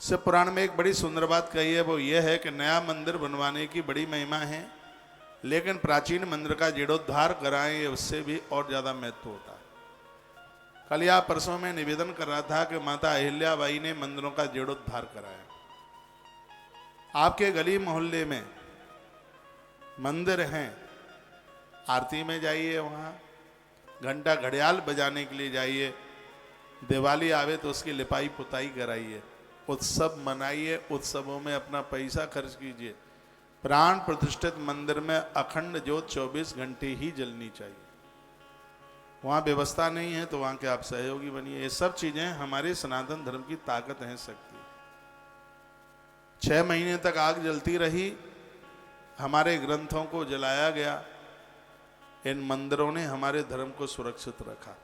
शिव पुराण में एक बड़ी सुंदर बात कही है, वो ये है कि नया मंदिर बनवाने की बड़ी महिमा है, लेकिन प्राचीन मंदिर का जीर्णोद्धार कराएं उससे भी और ज्यादा महत्व होता है। कल या परसों में निवेदन कर रहा था कि माता अहिल्याबाई ने मंदिरों का जीर्णोद्धार कराया। आपके गली मोहल्ले में मंदिर हैं, आरती में जाइए, वहाँ घंटा घड़ियाल बजाने के लिए जाइए, दिवाली आवे तो उसकी लिपाई पुताई कराइए, उत्सव मनाइए, उत्सवों में अपना पैसा खर्च कीजिए। प्राण प्रतिष्ठित मंदिर में अखंड ज्योत 24 घंटे ही जलनी चाहिए। वहाँ व्यवस्था नहीं है तो वहाँ के आप सहयोगी बनिए। ये सब चीजें हमारे सनातन धर्म की ताकत है, शक्ति। 6 महीने तक आग जलती रही, हमारे ग्रंथों को जलाया गया। इन मंदिरों ने हमारे धर्म को सुरक्षित रखा।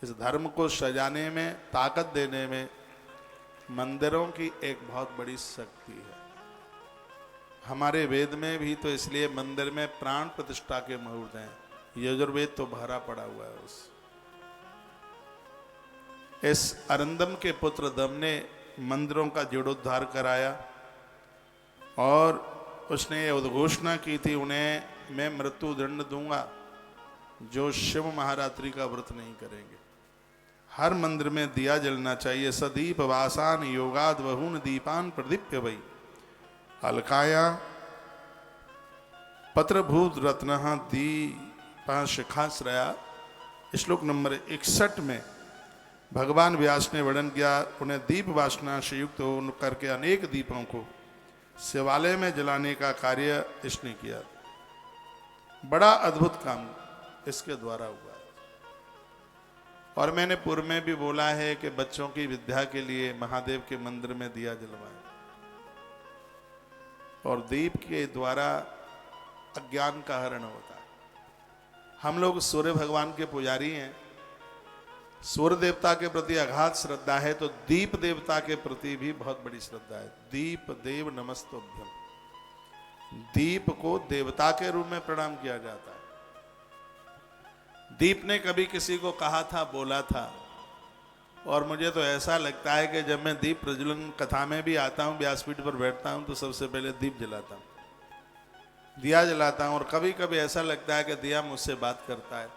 इस धर्म को सजाने में, ताकत देने में मंदिरों की एक बहुत बड़ी शक्ति है। हमारे वेद में भी तो इसलिए मंदिर में प्राण प्रतिष्ठा के मुहूर्त हैं। यजुर्वेद तो भरा पड़ा हुआ है उस। इस अरंदम के पुत्र दम ने मंदिरों का जीर्णोद्धार कराया और उसने ये उद्घोषणा की थी, उन्हें मैं मृत्यु दंड दूंगा जो शिव महारात्रि का व्रत नहीं करेंगे। हर मंदिर में दिया जलना चाहिए। सदीप वासान योगाद वहुन दीपान प्रदीप्य वही अलकाया पत्रभूत रत्न दीपा शिखाश्रया। श्लोक नंबर 61 में भगवान व्यास ने वर्णन किया, उन्हें दीप वासना से युक्त हो करके अनेक दीपों को शिवालय में जलाने का कार्य इसने किया। बड़ा अद्भुत काम इसके द्वारा हुआ है। और मैंने पूर्व में भी बोला है कि बच्चों की विद्या के लिए महादेव के मंदिर में दिया जलवाएं, और दीप के द्वारा अज्ञान का हरण होता है। हम लोग सूर्य भगवान के पुजारी हैं, सूर्य देवता के प्रति अगाध श्रद्धा है, तो दीप देवता के प्रति भी बहुत बड़ी श्रद्धा है। दीप देव नमस्तुभ्यम। दीप को देवता के रूप में प्रणाम किया जाता है। दीप ने कभी किसी को कहा था, बोला था, और मुझे तो ऐसा लगता है कि जब मैं दीप प्रज्वलन कथा में भी आता हूँ, व्यासपीठ पर बैठता हूँ, तो सबसे पहले दीप जलाता हूँ, दिया जलाता हूँ। और कभी कभी ऐसा लगता है कि दिया मुझसे बात करता है।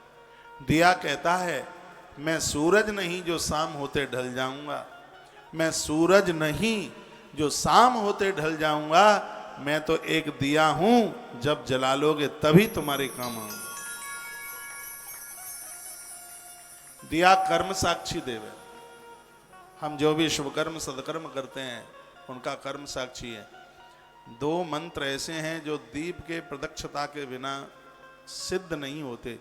दिया कहता है, मैं सूरज नहीं जो शाम होते ढल जाऊंगा, मैं सूरज नहीं जो शाम होते ढल जाऊंगा, मैं तो एक दिया हूं, जब जला लोगे तभी तुम्हारे काम आऊंगा। दिया कर्म साक्षी देव है। हम जो भी शुभ कर्म सदकर्म करते हैं उनका कर्म साक्षी है। 2 मंत्र ऐसे हैं जो दीप के प्रदक्षता के बिना सिद्ध नहीं होते।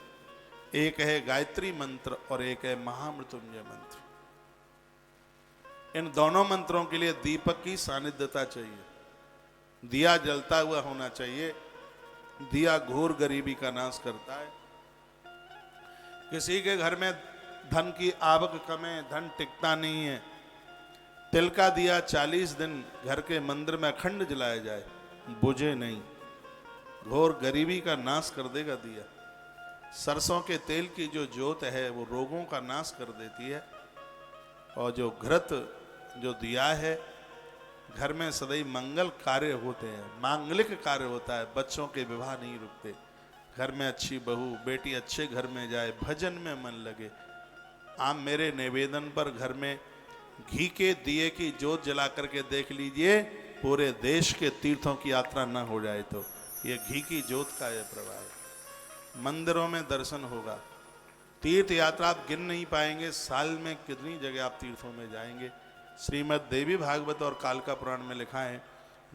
एक है गायत्री मंत्र और एक है महामृत्युंजय मंत्र। इन दोनों मंत्रों के लिए दीपक की सानिध्यता चाहिए, दिया जलता हुआ होना चाहिए। दिया घोर गरीबी का नाश करता है। किसी के घर में धन की आवक कम है, धन टिकता नहीं है, तिल का दिया 40 दिन घर के मंदिर में अखंड जलाया जाए, बुझे नहीं, घोर गरीबी का नाश कर देगा दिया। सरसों के तेल की जो ज्योत है वो रोगों का नाश कर देती है। और जो घृत जो दिया है, घर में सदैव मंगल कार्य होते हैं, मांगलिक कार्य होता है, बच्चों के विवाह नहीं रुकते, घर में अच्छी बहू बेटी अच्छे घर में जाए, भजन में मन लगे। आप मेरे निवेदन पर घर में घी के दिए की ज्योत जला करके देख लीजिए, पूरे देश के तीर्थों की यात्रा न हो जाए तो ये घी की ज्योत का यह प्रभाव है। मंदिरों में दर्शन होगा, तीर्थ यात्रा आप गिन नहीं पाएंगे, साल में कितनी जगह आप तीर्थों में जाएंगे। श्रीमद् देवी भागवत और कालका पुराण में लिखा है,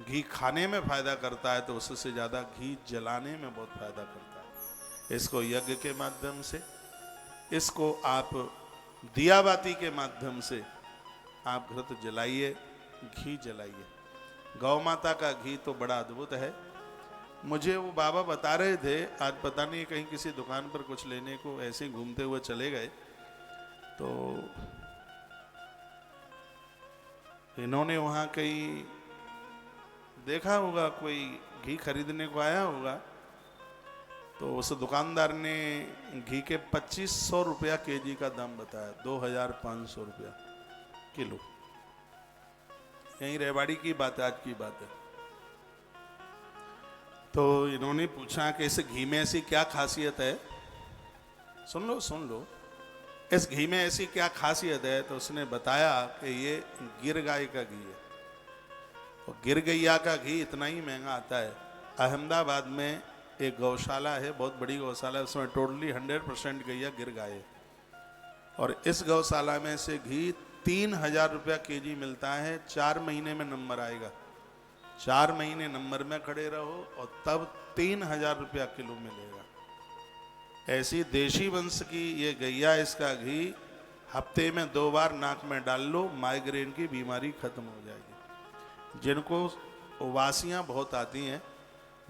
घी खाने में फायदा करता है तो उससे ज्यादा घी जलाने में बहुत फायदा करता है। इसको यज्ञ के माध्यम से, इसको आप दियाबाती के माध्यम से आप घृत जलाइए, घी जलाइए। गौ माता का घी तो बड़ा अद्भुत है। मुझे वो बाबा बता रहे थे, आज पता नहीं कहीं किसी दुकान पर कुछ लेने को ऐसे घूमते हुए चले गए, तो इन्होंने वहाँ कहीं देखा होगा, कोई घी खरीदने को आया होगा, तो उस दुकानदार ने घी के 2500 रुपया केजी का दाम बताया, 2500 रुपया किलो। यहीं रेवाड़ी की बात है, आज की बात है। तो इन्होंने पूछा कि इस घी में ऐसी क्या खासियत है, सुन लो सुन लो, इस घी में ऐसी क्या खासियत है। तो उसने बताया कि ये गिर गाय का घी है। और गिर गैया का घी इतना ही महंगा आता है। अहमदाबाद में एक गौशाला है, बहुत बड़ी गौशाला है, उसमें टोटली 100% गैया गिर गाय है। और इस गौशाला में से घी 3,000 रुपया केजी मिलता है। 4 महीने में नंबर आएगा, 4 महीने नंबर में खड़े रहो और तब 3,000 रुपया किलो मिलेगा। ऐसी देशी वंश की ये गैया, इसका घी हफ्ते में 2 बार नाक में डाल लो, माइग्रेन की बीमारी खत्म हो जाएगी। जिनको उबासियाँ बहुत आती हैं,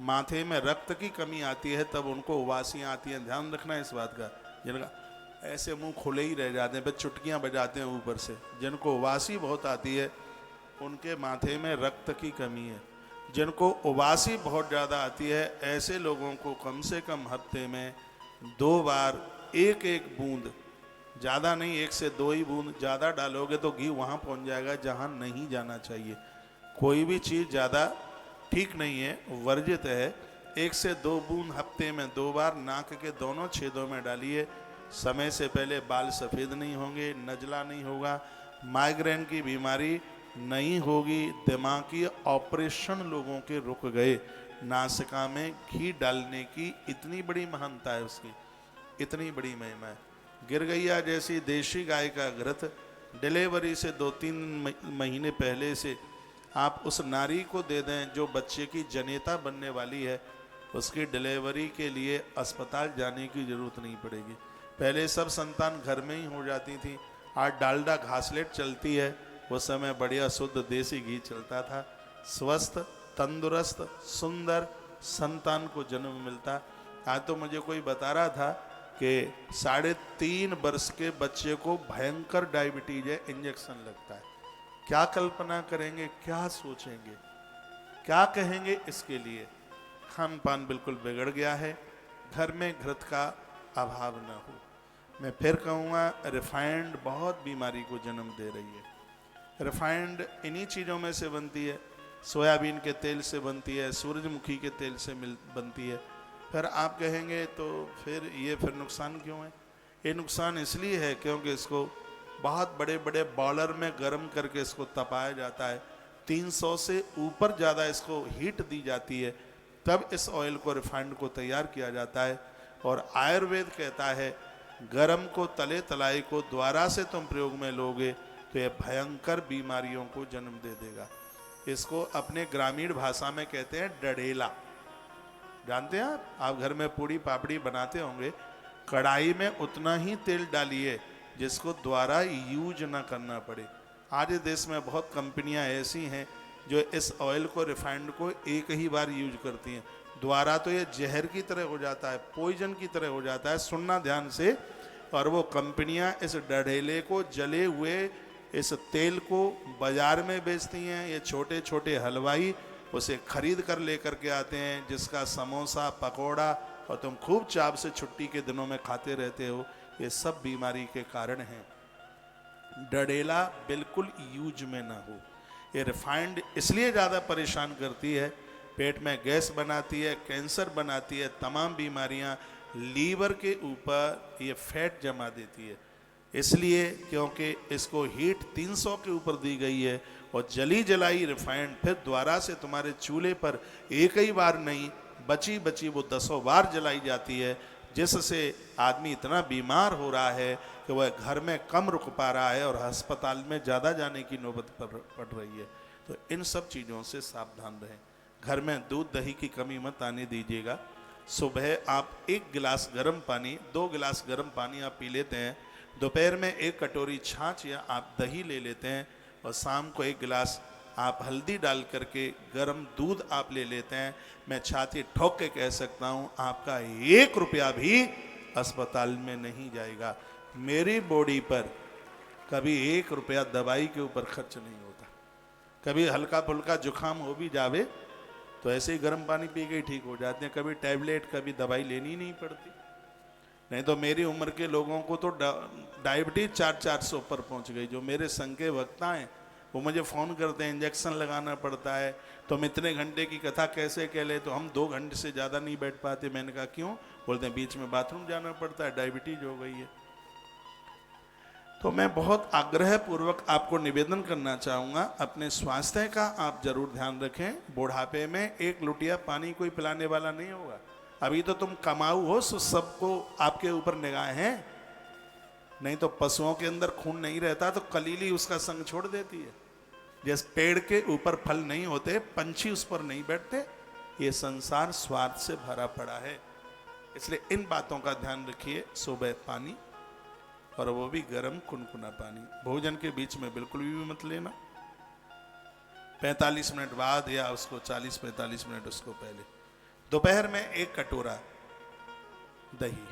माथे में रक्त की कमी आती है, तब उनको उबासियाँ आती हैं, ध्यान रखना इस बात का। जिनका ऐसे मुंह खुले ही रह जाते हैं, बस चुटकियाँ बजाते हैं ऊपर से, जिनको उबासी बहुत आती है उनके माथे में रक्त की कमी है। जिनको उबासी बहुत ज़्यादा आती है, ऐसे लोगों को कम से कम हफ्ते में 2 बार एक एक बूंद, ज़्यादा नहीं, 1 से 2 ही बूंद, ज़्यादा डालोगे तो घी वहाँ पहुँच जाएगा जहाँ नहीं जाना चाहिए। कोई भी चीज़ ज़्यादा ठीक नहीं है, वर्जित है। 1 से 2 बूंद हफ्ते में 2 बार नाक के दोनों छेदों में डालिए। समय से पहले बाल सफ़ेद नहीं होंगे, नजला नहीं होगा, माइग्रेन की बीमारी नहीं होगी। दिमागी ऑपरेशन लोगों के रुक गए। नासिका में घी डालने की इतनी बड़ी महानता है उसकी, इतनी बड़ी महिमा है। गिरगैया जैसी देशी गाय का घृत डिलीवरी से 2-3 महीने पहले से आप उस नारी को दे दें जो बच्चे की जनेता बनने वाली है, उसकी डिलीवरी के लिए अस्पताल जाने की ज़रूरत नहीं पड़ेगी। पहले सब संतान घर में ही हो जाती थी। आज डालडा घासलेट चलती है, उस समय बढ़िया शुद्ध देसी घी चलता था। स्वस्थ, तंदुरुस्त, सुंदर संतान को जन्म मिलता। आज तो मुझे कोई बता रहा था कि 3.5 वर्ष के बच्चे को भयंकर डायबिटीज है, इंजेक्शन लगता है। क्या कल्पना करेंगे, क्या सोचेंगे, क्या कहेंगे इसके लिए। खान पान बिल्कुल बिगड़ गया है। घर में घृत का अभाव न हो। मैं फिर कहूँगा, रिफाइंड बहुत बीमारी को जन्म दे रही है। रिफाइंड इन्हीं चीज़ों में से बनती है, सोयाबीन के तेल से बनती है, सूरजमुखी के तेल से बनती है। फिर आप कहेंगे तो फिर नुकसान क्यों है। ये नुकसान इसलिए है क्योंकि इसको बहुत बड़े बड़े बॉयलर में गर्म करके इसको तपाया जाता है। 300 से ऊपर ज़्यादा इसको हीट दी जाती है, तब इस ऑयल को, रिफाइंड को तैयार किया जाता है। और आयुर्वेद कहता है, गरम को, तले तलाई को द्वारा से तुम प्रयोग में लोगे तो यह भयंकर बीमारियों को जन्म दे देगा। इसको अपने ग्रामीण भाषा में कहते हैं डडेला। जानते हैं आप घर में पूड़ी पापड़ी बनाते होंगे, कढ़ाई में उतना ही तेल डालिए जिसको द्वारा यूज ना करना पड़े। आज देश में बहुत कंपनियां ऐसी हैं जो इस ऑयल को, रिफाइंड को एक ही बार यूज करती हैं। द्वारा तो ये जहर की तरह हो जाता है, पॉइजन की तरह हो जाता है, सुनना ध्यान से। और वो कंपनियां इस डढेले को, जले हुए इस तेल को बाजार में बेचती हैं। ये छोटे छोटे हलवाई उसे खरीद कर लेकर के आते हैं, जिसका समोसा, पकोड़ा और तुम खूब चाव से छुट्टी के दिनों में खाते रहते हो। ये सब बीमारी के कारण हैं। डडेला बिल्कुल यूज में ना हो। ये रिफाइंड इसलिए ज़्यादा परेशान करती है, पेट में गैस बनाती है, कैंसर बनाती है, तमाम बीमारियां, लीवर के ऊपर ये फैट जमा देती है। इसलिए क्योंकि इसको हीट 300 के ऊपर दी गई है और जली जलाई रिफाइंड फिर दोबारा से तुम्हारे चूल्हे पर एक ही बार नहीं, बची बची वो 10 बार जलाई जाती है, जिससे आदमी इतना बीमार हो रहा है कि वह घर में कम रुक पा रहा है और अस्पताल में ज़्यादा जाने की नौबत पड़ रही है। तो इन सब चीज़ों से सावधान रहें। घर में दूध दही की कमी मत आने दीजिएगा। सुबह आप 1 गिलास गर्म पानी, 2 गिलास गर्म पानी आप पी लेते हैं। दोपहर में 1 कटोरी छाछ या आप दही ले लेते हैं और शाम को 1 गिलास आप हल्दी डाल करके गर्म दूध आप ले लेते हैं। मैं छाती ठोक के कह सकता हूँ, आपका 1 रुपया भी अस्पताल में नहीं जाएगा। मेरी बॉडी पर कभी 1 रुपया दवाई के ऊपर खर्च नहीं होता। कभी हल्का फुल्का जुकाम हो भी जावे तो ऐसे ही गर्म पानी पी के ठीक हो जाते हैं। कभी टैबलेट, कभी दवाई लेनी नहीं पड़ती। नहीं तो मेरी उम्र के लोगों को तो डायबिटीज 400-400 पर पहुंच गई। जो मेरे संघ के वक्ता हैं वो मुझे फ़ोन करते हैं, इंजेक्शन लगाना पड़ता है, तो हम इतने घंटे की कथा कैसे कह ले, तो हम 2 घंटे से ज़्यादा नहीं बैठ पाते। मैंने कहा क्यों? बोलते हैं बीच में बाथरूम जाना पड़ता है, डायबिटीज हो गई है। तो मैं बहुत आग्रह पूर्वक आपको निवेदन करना चाहूँगा, अपने स्वास्थ्य का आप जरूर ध्यान रखें। बुढ़ापे में एक लुटिया पानी कोई पिलाने वाला नहीं होगा। अभी तो तुम कमाऊ हो, सो सबको आपके ऊपर निगाह है, नहीं तो पशुओं के अंदर खून नहीं रहता तो कलीली उसका संग छोड़ देती है। जैसे पेड़ के ऊपर फल नहीं होते, पंछी उस पर नहीं बैठते, ये संसार स्वार्थ से भरा पड़ा है। इसलिए इन बातों का ध्यान रखिए। सुबह पानी, और वो भी गर्म कुनकुना पानी। भोजन के बीच में बिल्कुल भी मत लेना। 45 मिनट बाद या उसको 40-45 मिनट उसको पहले। दोपहर में 1 कटोरा दही,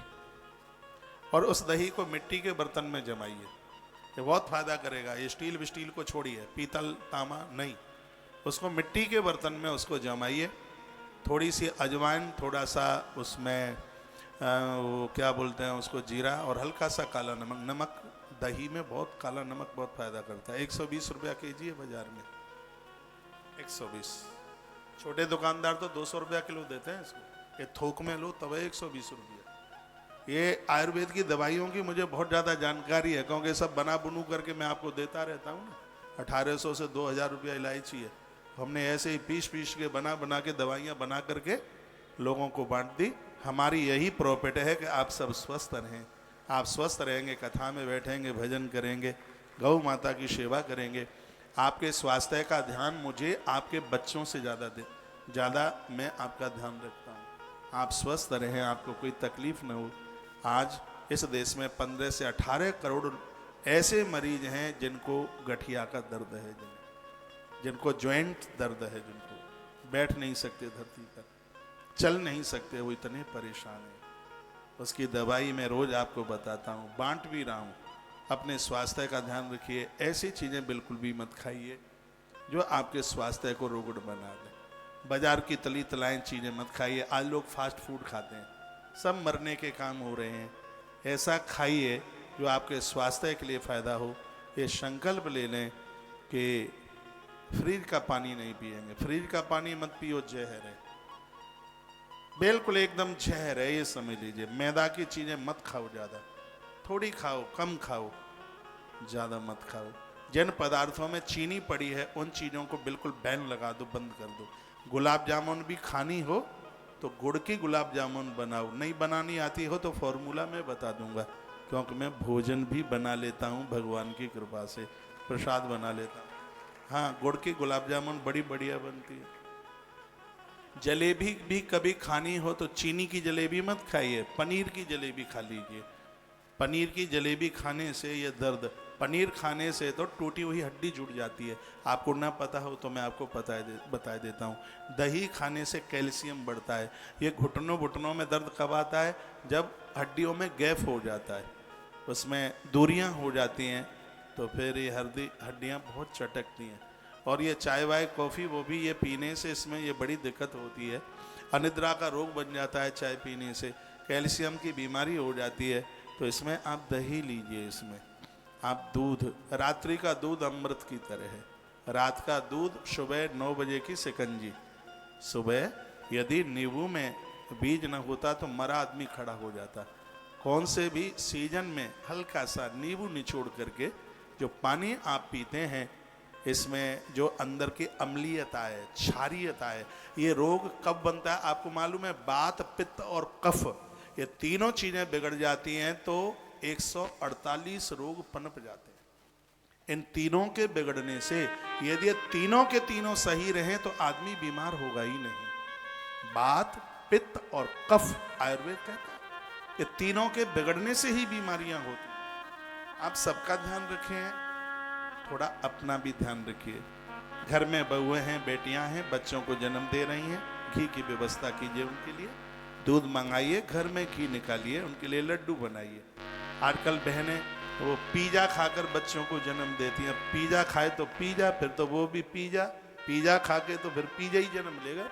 और उस दही को मिट्टी के बर्तन में जमाइए, ये बहुत फायदा करेगा। ये स्टील विस्टील को छोड़िए, पीतल तांबा नहीं, उसको मिट्टी के बर्तन में उसको जमाइए। थोड़ी सी अजवाइन, थोड़ा सा उसमें वो क्या बोलते हैं उसको, जीरा, और हल्का सा काला नमक। नमक दही में बहुत, काला नमक बहुत फायदा करता है। 120 रुपया केजी है बाजार में, 120। छोटे दुकानदार तो 200 रुपया किलो देते हैं इसको। ये थोक में लो तब 120 रुपया। ये आयुर्वेद की दवाइयों की मुझे बहुत ज़्यादा जानकारी है, क्योंकि सब बना बुनू करके मैं आपको देता रहता हूँ ना। 1800 से 2000 रुपया इलायची है, हमने ऐसे ही पीस पीस के बना के दवाइयाँ बना करके लोगों को बांट दी। हमारी यही प्रॉफिट है कि आप सब स्वस्थ रहें। आप स्वस्थ रहेंगे, कथा में बैठेंगे, भजन करेंगे, गौ माता की सेवा करेंगे। आपके स्वास्थ्य का ध्यान मुझे आपके बच्चों से ज़्यादा मैं आपका ध्यान रखता हूँ। आप स्वस्थ रहें, आपको कोई तकलीफ न हो। आज इस देश में 15 से 18 करोड़ ऐसे मरीज हैं जिनको गठिया का दर्द है, जिनको जॉइंट दर्द है, जिनको बैठ नहीं सकते, धरती पर चल नहीं सकते, वो इतने परेशान हैं। उसकी दवाई मैं रोज आपको बताता हूँ, बांट भी रहा हूँ। अपने स्वास्थ्य का ध्यान रखिए। ऐसी चीज़ें बिल्कुल भी मत खाइए जो आपके स्वास्थ्य को रोगड़ बना दे। बाजार की तली तलाएं चीज़ें मत खाइए। आज लोग फास्ट फूड खाते हैं, सब मरने के काम हो रहे हैं। ऐसा खाइए जो आपके स्वास्थ्य के लिए फ़ायदा हो। ये संकल्प ले लें कि फ्रिज का पानी नहीं पिएंगे। फ्रिज का पानी मत पियो, जहर है, बिल्कुल एकदम जहर है, ये समझ लीजिए। मैदा की चीज़ें मत खाओ ज़्यादा, थोड़ी खाओ, कम खाओ, ज़्यादा मत खाओ। जिन पदार्थों में चीनी पड़ी है उन चीज़ों को बिल्कुल बैन लगा दो, बंद कर दो। गुलाब जामुन भी खानी हो तो गुड़ की गुलाब जामुन बनाओ। नहीं बनानी आती हो तो फॉर्मूला मैं बता दूंगा, क्योंकि मैं भोजन भी बना लेता हूँ भगवान की कृपा से, प्रसाद बना लेता हूँ। हाँ, गुड़ की गुलाब जामुन बड़ी बढ़िया बनती है। जलेबी भी कभी खानी हो तो चीनी की जलेबी मत खाइए, पनीर की जलेबी खा लीजिए। पनीर की जलेबी खाने से ये दर्द, पनीर खाने से तो टूटी हुई हड्डी जुड़ जाती है। आपको ना पता हो तो मैं आपको बता देता हूँ। दही खाने से कैल्शियम बढ़ता है। ये घुटनों में दर्द कब आता है? जब हड्डियों में गैप हो जाता है, उसमें दूरियाँ हो जाती हैं, तो फिर ये हड्डियाँ बहुत चटकती हैं। और ये चाय वाय कॉफ़ी वो भी ये पीने से इसमें ये बड़ी दिक्कत होती है। अनिद्रा का रोग बन जाता है चाय पीने से, कैल्शियम की बीमारी हो जाती है। तो इसमें आप दही लीजिए, इसमें आप दूध, रात्रि का दूध अमृत की तरह है। रात का दूध, सुबह 9 बजे की शिकंजी। सुबह यदि नींबू में बीज न होता तो मरा आदमी खड़ा हो जाता। कौन से भी सीजन में हल्का सा नींबू निचोड़ करके जो पानी आप पीते हैं, इसमें जो अंदर की अम्लीयता है, क्षारीयता है, ये रोग कब बनता है आपको मालूम है? वात, पित्त और कफ, ये तीनों चीज़ें बिगड़ जाती हैं तो 148 रोग पनप जाते हैं। इन तीनों के बिगड़ने से, यदि ये तीनों के तीनों सही रहें तो आदमी बीमार होगा ही नहीं। वात, पित्त और कफ, आयुर्वेद कहता है ये तीनों के बिगड़ने से ही बीमारियां होती। आप सबका ध्यान रखें, थोड़ा अपना भी ध्यान रखिए। घर में बहुएं हैं, बेटियां हैं, बच्चों को जन्म दे रही हैं, घी की व्यवस्था कीजिए उनके लिए। दूध मंगाइए, घर में घी निकालिए, उनके लिए लड्डू बनाइए। आजकल बहनें वो पिज़्ज़ा खाकर बच्चों को जन्म देती हैं। पिज़्ज़ा खाए तो पिज़्ज़ा, फिर तो वो भी पिज़्ज़ा खा के तो फिर पिज़्ज़ा ही जन्म लेगा।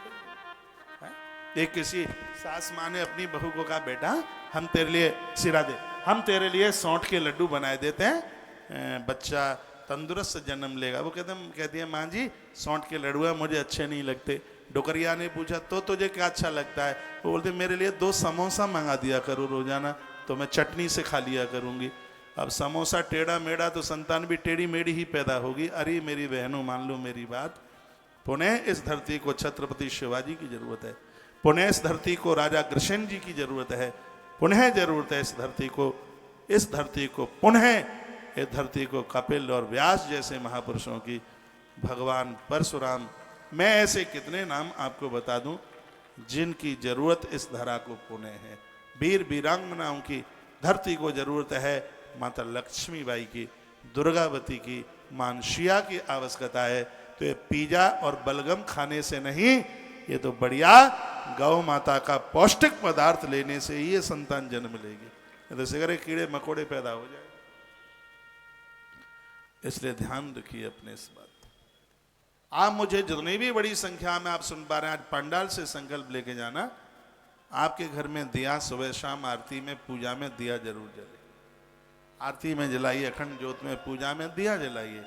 एक किसी सास माँ ने अपनी बहू को कहा, बेटा हम तेरे लिए सिरा दे, हम तेरे लिए सौंठ के लड्डू बनाए देते हैं, बच्चा तंदुरुस्त जन्म लेगा। वो कहती है माँ जी सौंठ के लड़ुआ मुझे अच्छे नहीं लगते। डुकरिया ने पूछा तो तुझे क्या अच्छा लगता है? वो बोलते मेरे लिए 2 समोसा मंगा दिया करो रोजाना, तो मैं चटनी से खा लिया करूँगी। अब समोसा टेढ़ा मेढ़ा तो संतान भी टेढ़ी मेढ़ी ही पैदा होगी। अरे मेरी बहनों मान लो मेरी बात, पुनः इस धरती को छत्रपति शिवाजी की जरूरत है, पुनः इस धरती को राजा कृष्ण जी की जरूरत है, पुनः जरूरत है इस धरती को पुनः इस धरती को कपिल और व्यास जैसे महापुरुषों की, भगवान परशुराम, मैं ऐसे कितने नाम आपको बता दूं जिनकी जरूरत इस धरा को पुनः है। वीर वीरांगनाओं की धरती को जरूरत है, माता लक्ष्मीबाई की, दुर्गावती की, मानसिया की आवश्यकता है। तो ये पिज्जा और बलगम खाने से नहीं, ये तो बढ़िया गौ माता का पौष्टिक पदार्थ लेने से ही ये संतान जन्म लेगी, तो सिगरे कीड़े मकोड़े पैदा हो जाए। इसलिए ध्यान रखिए अपने इस बात। आप मुझे जितनी भी बड़ी संख्या में आप सुन पा रहे हैं, आज पंडाल से संकल्प लेके जाना, आपके घर में दिया सुबह शाम आरती में पूजा में दिया जरूर जले। आरती में जलाइए, अखंड ज्योत में पूजा में दिया जलाइए,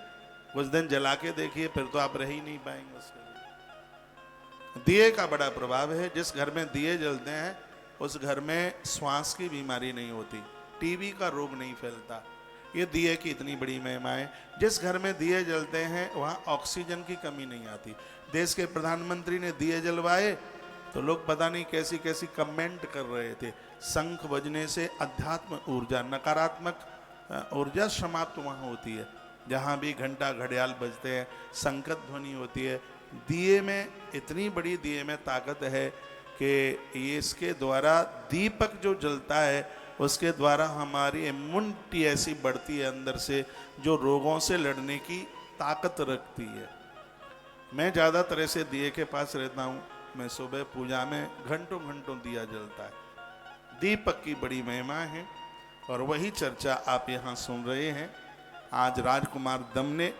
कुछ दिन जला के देखिए, फिर तो आप रह ही नहीं पाएंगे उसके लिए। दिए का बड़ा प्रभाव है। जिस घर में दिए जलते हैं उस घर में श्वास की बीमारी नहीं होती, टीबी का रोग नहीं फैलता। ये दिए की इतनी बड़ी महिमा है। जिस घर में दिए जलते हैं वहाँ ऑक्सीजन की कमी नहीं आती। देश के प्रधानमंत्री ने दिए जलवाए तो लोग पता नहीं कैसी कैसी कमेंट कर रहे थे। शंख बजने से अध्यात्म ऊर्जा, नकारात्मक ऊर्जा समाप्त वहाँ होती है। जहाँ भी घंटा घड़ियाल बजते हैं, संकट ध्वनि होती है। दिए में इतनी बड़ी दिए में ताकत है कि ये इसके द्वारा दीपक जो जलता है उसके द्वारा हमारी इम्यूनिटी ऐसी बढ़ती है अंदर से, जो रोगों से लड़ने की ताकत रखती है। मैं ज़्यादातर ऐसे दिए के पास रहता हूँ। मैं सुबह पूजा में घंटों घंटों दिया जलता है। दीपक की बड़ी महिमा है और वही चर्चा आप यहाँ सुन रहे हैं। आज राजकुमार दम ने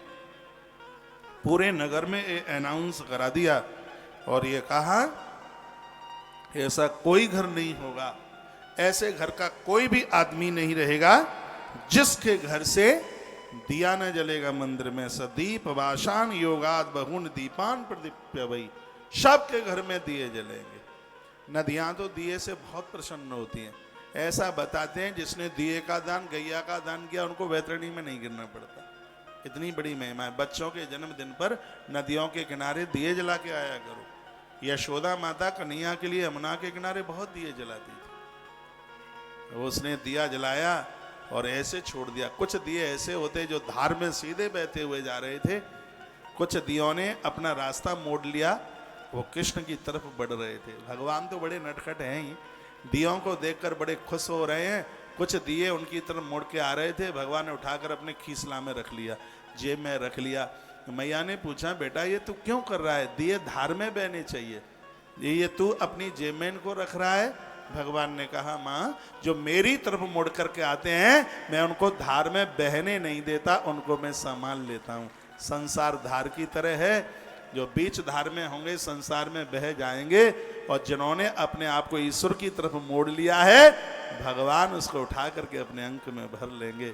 पूरे नगर में अनाउंस करा दिया और ये कहा ऐसा कोई घर नहीं होगा, ऐसे घर का कोई भी आदमी नहीं रहेगा जिसके घर से दिया न जलेगा मंदिर में। सदीप वाशान योगाद बहुन दीपान प्रदीप्य वही, सबके घर में दिए जलेंगे। नदियां तो दिए से बहुत प्रसन्न होती हैं। ऐसा बताते हैं जिसने दिए का दान, गैया का दान किया, उनको वैतरणी में नहीं गिरना पड़ता। इतनी बड़ी महिमा है। बच्चों के जन्मदिन पर नदियों के किनारे दिए जला के आया करो। यशोदा माता कन्हैया के लिए यमुना के किनारे बहुत दिए जलाती थी। उसने दिया जलाया और ऐसे छोड़ दिया। कुछ दिए ऐसे होते जो धार में सीधे बहते हुए जा रहे थे, कुछ दियों ने अपना रास्ता मोड़ लिया, वो कृष्ण की तरफ बढ़ रहे थे। भगवान तो बड़े नटखट हैं ही, दियों को देखकर बड़े खुश हो रहे हैं। कुछ दिए उनकी तरफ मुड़ के आ रहे थे, भगवान ने उठाकर अपने खीसला में रख लिया, जेब में रख लिया। मैया ने पूछा बेटा ये तू क्यों कर रहा है? दिए धार में बहने चाहिए, ये तू अपनी जेब में इनको रख रहा है। भगवान ने कहा माँ जो मेरी तरफ मुड़ करके आते हैं मैं उनको धार में बहने नहीं देता, उनको मैं संभाल लेता हूँ। संसार धार की तरह है, जो बीच धार में होंगे संसार में बह जाएंगे, और जिन्होंने अपने आप को ईश्वर की तरफ मोड़ लिया है भगवान उसको उठा करके अपने अंक में भर लेंगे।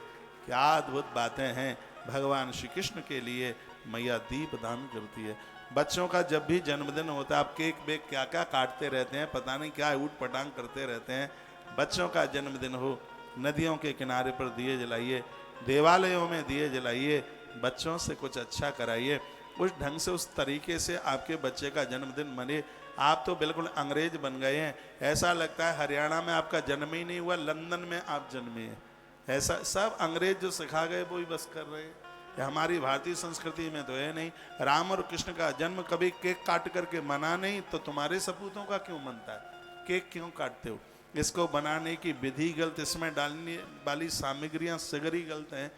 क्या अद्भुत बातें हैं। भगवान श्री कृष्ण के लिए मैया दीप दान करती है। बच्चों का जब भी जन्मदिन होता है आप केक बेक क्या क्या काटते रहते हैं, पता नहीं क्या ऊट पटांग करते रहते हैं। बच्चों का जन्मदिन हो, नदियों के किनारे पर दिए जलाइए, देवालयों में दिए जलाइए, बच्चों से कुछ अच्छा कराइए। उस ढंग से उस तरीके से आपके बच्चे का जन्मदिन मने। आप तो बिल्कुल अंग्रेज बन गए हैं। ऐसा लगता है हरियाणा में आपका जन्म ही नहीं हुआ, लंदन में आप जन्मे हैं। ऐसा सब अंग्रेज जो सिखा गए वो ही बस कर रहे हैं। हमारी भारतीय संस्कृति में तो है नहीं। राम और कृष्ण का जन्म कभी केक काट करके मना नहीं, तो तुम्हारे सपूतों का क्यों मनता है? केक क्यों काटते हो? इसको बनाने की विधि गलत, इसमें डालने वाली सामग्रियां सगरी गलत हैं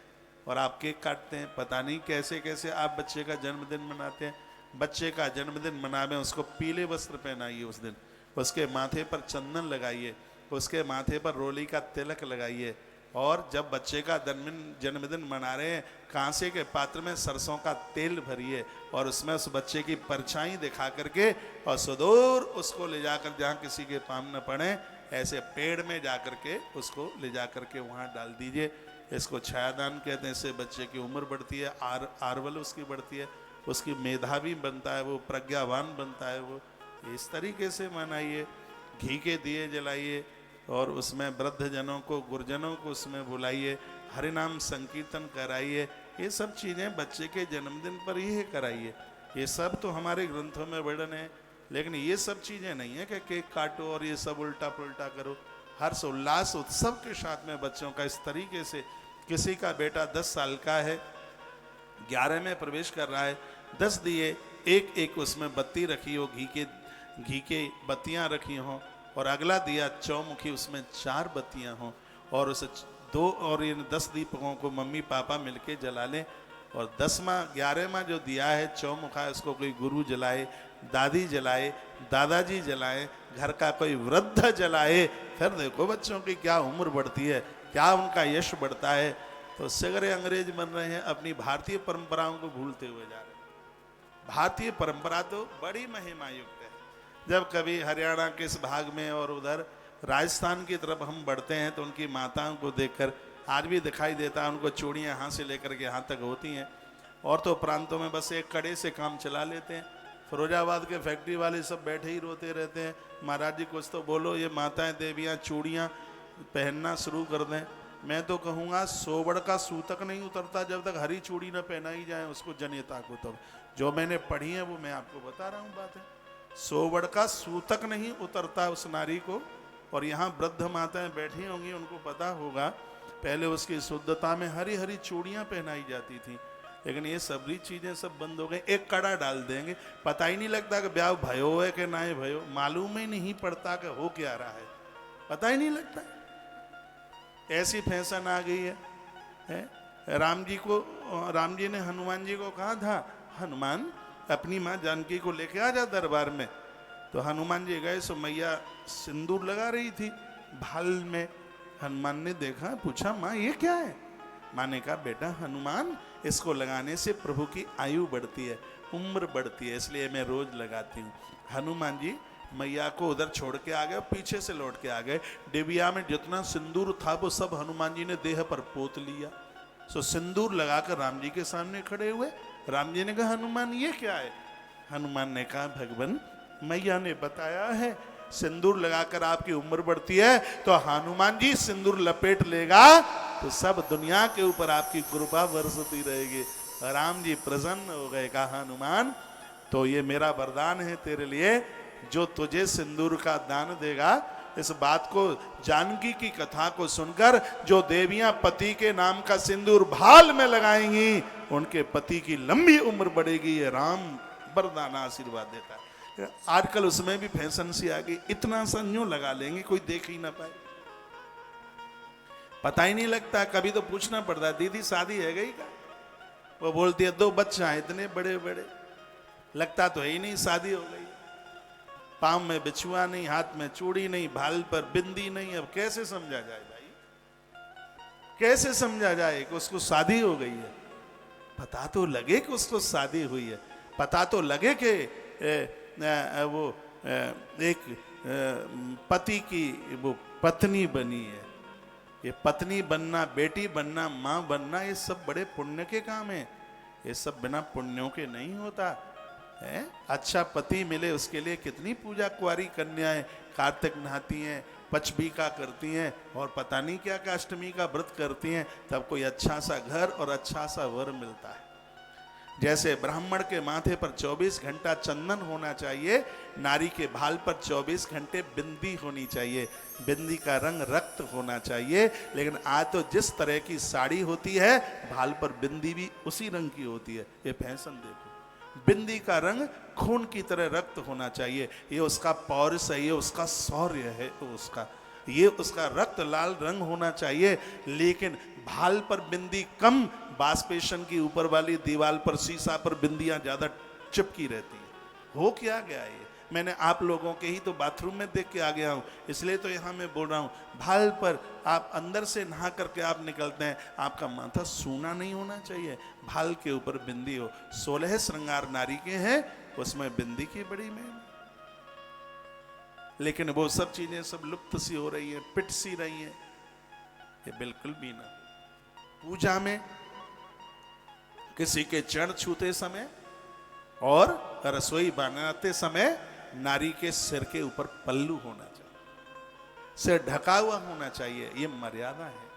और आप केक काटते हैं। पता नहीं कैसे कैसे आप बच्चे का जन्मदिन मनाते हैं। बच्चे का जन्मदिन मनावे, उसको पीले वस्त्र पहनाइए, उस दिन उसके माथे पर चंदन लगाइए, उसके माथे पर रोली का तिलक लगाइए। और जब बच्चे का जन्मदिन मना रहे हैं कांसे के पात्र में सरसों का तेल भरिए और उसमें उस बच्चे की परछाई दिखा करके और सुदूर उसको ले जाकर, जहाँ किसी के पाम न पड़े, ऐसे पेड़ में जा करके उसको ले जा करके वहाँ डाल दीजिए। इसको छायादान कहते हैं। इससे बच्चे की उम्र बढ़ती है, आरवल उसकी बढ़ती है, उसकी मेधावी बनता है, वो प्रज्ञावान बनता है। वो इस तरीके से मनाइए। घी के दिए जलाइए और उसमें वृद्ध जनों को, गुरुजनों को उसमें बुलाइए, हरिनाम संकीर्तन कराइए। ये सब चीज़ें बच्चे के जन्मदिन पर ही कराइए। ये सब तो हमारे ग्रंथों में वर्णन है, लेकिन ये सब चीज़ें नहीं है कि केक काटो और ये सब उल्टा पुल्टा करो। हर्ष उल्लास उत्सव के साथ में बच्चों का इस तरीके से, किसी का बेटा 10 साल का है, 11 में प्रवेश कर रहा है, 10 दिए, एक एक उसमें बत्ती रखी हो, घी के बत्तियां रखी हों, और अगला दिया चौमुखी, उसमें 4 बत्तियां हों, और उसे 2 और इन 10 दीपकों को मम्मी पापा मिलके जला लें। और 10वां 11वां जो दिया है चौमुखा, उसको कोई गुरु जलाए, दादी जलाए, दादाजी जलाए, घर का कोई वृद्ध जलाए। फिर देखो बच्चों की क्या उम्र बढ़ती है, क्या उनका यश बढ़ता है। तो सगरे अंग्रेज बन रहे हैं, अपनी भारतीय परंपराओं को भूलते हुए जा रहे हैं। भारतीय परंपरा तो बड़ी महिमा युक्त है। जब कभी हरियाणा के इस भाग में और उधर राजस्थान की तरफ हम बढ़ते हैं तो उनकी माताओं को देखकर आज भी दिखाई देता है, उनको चूड़ियाँ यहाँ से लेकर के यहाँ तक होती हैं। और तो प्रांतों में बस एक कड़े से काम चला लेते हैं। फिरोजाबाद के फैक्ट्री वाले सब बैठे ही रोते रहते हैं, महाराज जी कुछ तो बोलो, ये माताएं देवियाँ चूड़ियाँ पहनना शुरू कर दें। मैं तो कहूँगा सोबड़ का सूतक नहीं उतरता जब तक हरी चूड़ी न पहनाई जाए उसको जनेता को। तब जो मैंने पढ़ी है वो मैं आपको बता रहा हूँ बातें। सोबड़ का सूतक नहीं उतरता उस नारी को। और यहाँ वृद्ध माताएं बैठी होंगी, उनको पता होगा पहले उसकी शुद्धता में हरी हरी चूड़ियाँ पहनाई जाती थी, लेकिन ये सभी चीजें सब बंद हो गई। एक कड़ा डाल देंगे, पता ही नहीं लगता कि ब्याह भयो है कि ना भयो, मालूम ही नहीं पड़ता कि हो क्या रहा है, पता ही नहीं लगता। ऐसी फैशन आ गई है? राम जी ने हनुमान जी को कहा था, हनुमान अपनी माँ जानकी को लेके आ जा दरबार में। तो हनुमान जी गए, सो मैया सिंदूर लगा रही थी भाल में। हनुमान ने देखा, पूछा माँ ये क्या है? माँ ने कहा बेटा हनुमान, इसको लगाने से प्रभु की आयु बढ़ती है, उम्र बढ़ती है, इसलिए मैं रोज लगाती हूँ। हनुमान जी मैया को उधर छोड़ के आ गए, पीछे से लौट के आ गए। डिबिया में जितना सिंदूर था वो सब हनुमान जी ने देह पर पोत लिया। सो सिंदूर लगाकर राम जी के सामने खड़े हुए। राम जी ने कहा हनुमान ये क्या है? हनुमान ने कहा भगवान मैया ने बताया है सिंदूर लगाकर आपकी उम्र बढ़ती है, तो हनुमान जी सिंदूर लपेट लेगा तो सब दुनिया के ऊपर आपकी कृपा बरसती रहेगी। राम जी प्रसन्न हो गए, कहा हनुमान तो ये मेरा वरदान है तेरे लिए, जो तुझे सिंदूर का दान देगा, इस बात को जानकी की कथा को सुनकर जो देवियां पति के नाम का सिंदूर भाल में लगाएंगी उनके पति की लंबी उम्र बढ़ेगी। ये राम वरदान आशीर्वाद देता है। आजकल उसमें भी फैशन सी आ गई, इतना सा यूं लगा लेंगे कोई देख ही ना पाए, पता ही नहीं लगता। कभी तो पूछना पड़ता है दीदी शादी है गई का? वो बोलती है 2 बच्चा है इतने बड़े बड़े, लगता तो है ही नहीं शादी हो गई। पाँव में बिछुआ नहीं, हाथ में चूड़ी नहीं, भाल पर बिंदी नहीं। अब कैसे समझा जाए भाई, कैसे समझा जाए कि उसको शादी हो गई है? पता तो लगे कि उसको शादी हुई है, पता तो लगे कि वो एक पति की वो पत्नी बनी है। ये पत्नी बनना, बेटी बनना, माँ बनना, ये सब बड़े पुण्य के काम है। ये सब बिना पुण्यों के नहीं होता है। अच्छा पति मिले उसके लिए कितनी पूजा कुंवारी कन्याएं कार्तिक नहाती हैं, पचबीका करती हैं और पता नहीं क्या क्या अष्टमी का व्रत करती हैं, तब कोई अच्छा सा घर और अच्छा सा वर मिलता है। जैसे ब्राह्मण के माथे पर 24 घंटा चंदन होना चाहिए, नारी के भाल पर 24 घंटे बिंदी होनी चाहिए। बिंदी का रंग रक्त होना चाहिए, लेकिन आज तो जिस तरह की साड़ी होती है भाल पर बिंदी भी उसी रंग की होती है। ये फैशन देखो, बिंदी का रंग खून की तरह रक्त होना चाहिए। ये उसका पौरुष है, ये उसका शौर्य है, ये उसका रक्त लाल रंग होना चाहिए। लेकिन भाल पर बिंदी कम, बासपेशन की ऊपर वाली दीवार पर शीशा पर बिंदियां ज्यादा चिपकी रहती है। हो क्या गया ये? मैंने आप लोगों के ही तो बाथरूम में देख के आ गया हूँ, इसलिए तो यहाँ मैं बोल रहा हूँ। भाल पर आप अंदर से नहा करके आप निकलते हैं, आपका माथा सूना नहीं होना चाहिए, भाल के ऊपर बिंदी हो। 16 श्रृंगार नारी के हैं, उसमें बिंदी की बड़ी मेहनत। लेकिन वो सब चीजें सब लुप्त सी हो रही है, पिट सी रही है। ये बिल्कुल भी ना। पूजा में, किसी के चरण छूते समय और रसोई बनाते समय नारी के सिर के ऊपर पल्लू होना चाहिए, सिर ढका हुआ होना चाहिए। ये मर्यादा है।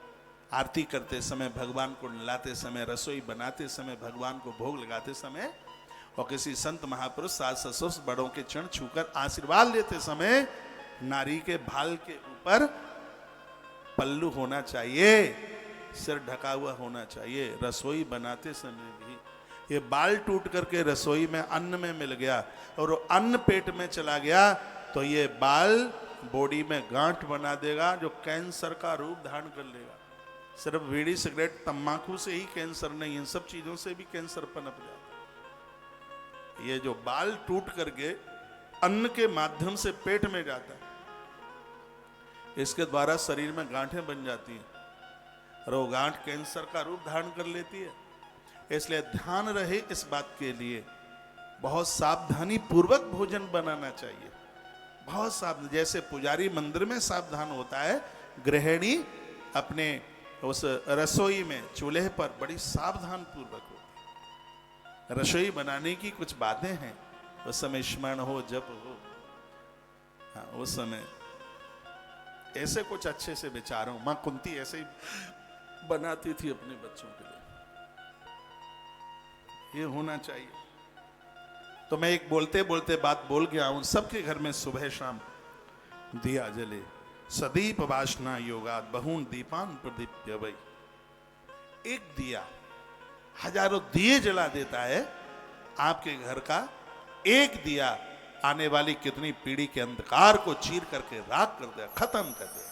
आरती करते समय, भगवान को नहलाते समय, रसोई बनाते समय, भगवान को भोग लगाते समय और किसी संत महापुरुष सास ससुर बड़ों के चरण छूकर आशीर्वाद लेते समय नारी के भाल के ऊपर पल्लू होना चाहिए, सिर ढका हुआ होना चाहिए। रसोई बनाते समय भी ये बाल टूट करके रसोई में अन्न में मिल गया और वो अन्न पेट में चला गया तो ये बाल बॉडी में गांठ बना देगा जो कैंसर का रूप धारण कर लेगा। सिर्फ बीड़ी सिगरेट तंबाकू से ही कैंसर नहीं, इन सब चीजों से भी कैंसर पनप जाता है। ये जो बाल टूट करके अन्न के माध्यम से पेट में जाता है, इसके द्वारा शरीर में गांठें बन जाती हैं और वो गांठ कैंसर का रूप धारण कर लेती है। इसलिए ध्यान रहे इस बात के लिए, बहुत सावधानी पूर्वक भोजन बनाना चाहिए, बहुत सावधान। जैसे पुजारी मंदिर में सावधान होता है, गृहिणी अपने उस रसोई में चूल्हे पर बड़ी सावधान पूर्वक होती है। रसोई बनाने की कुछ बातें हैं, उस समय स्मरण हो, जप हो, हाँ उस समय ऐसे कुछ अच्छे से विचारों। मां कुंती ऐसे ही बनाती थी अपने बच्चों के लिए, ये होना चाहिए। तो मैं एक बोलते बोलते बात बोल गया हूं। सबके घर में सुबह शाम दिया जले, सदीप वासना योगात बहुन दीपान प्रदीप्य वै। एक दिया हजारों दिए जला देता है। आपके घर का एक दिया आने वाली कितनी पीढ़ी के अंधकार को चीर करके राख कर दे, खत्म कर दे।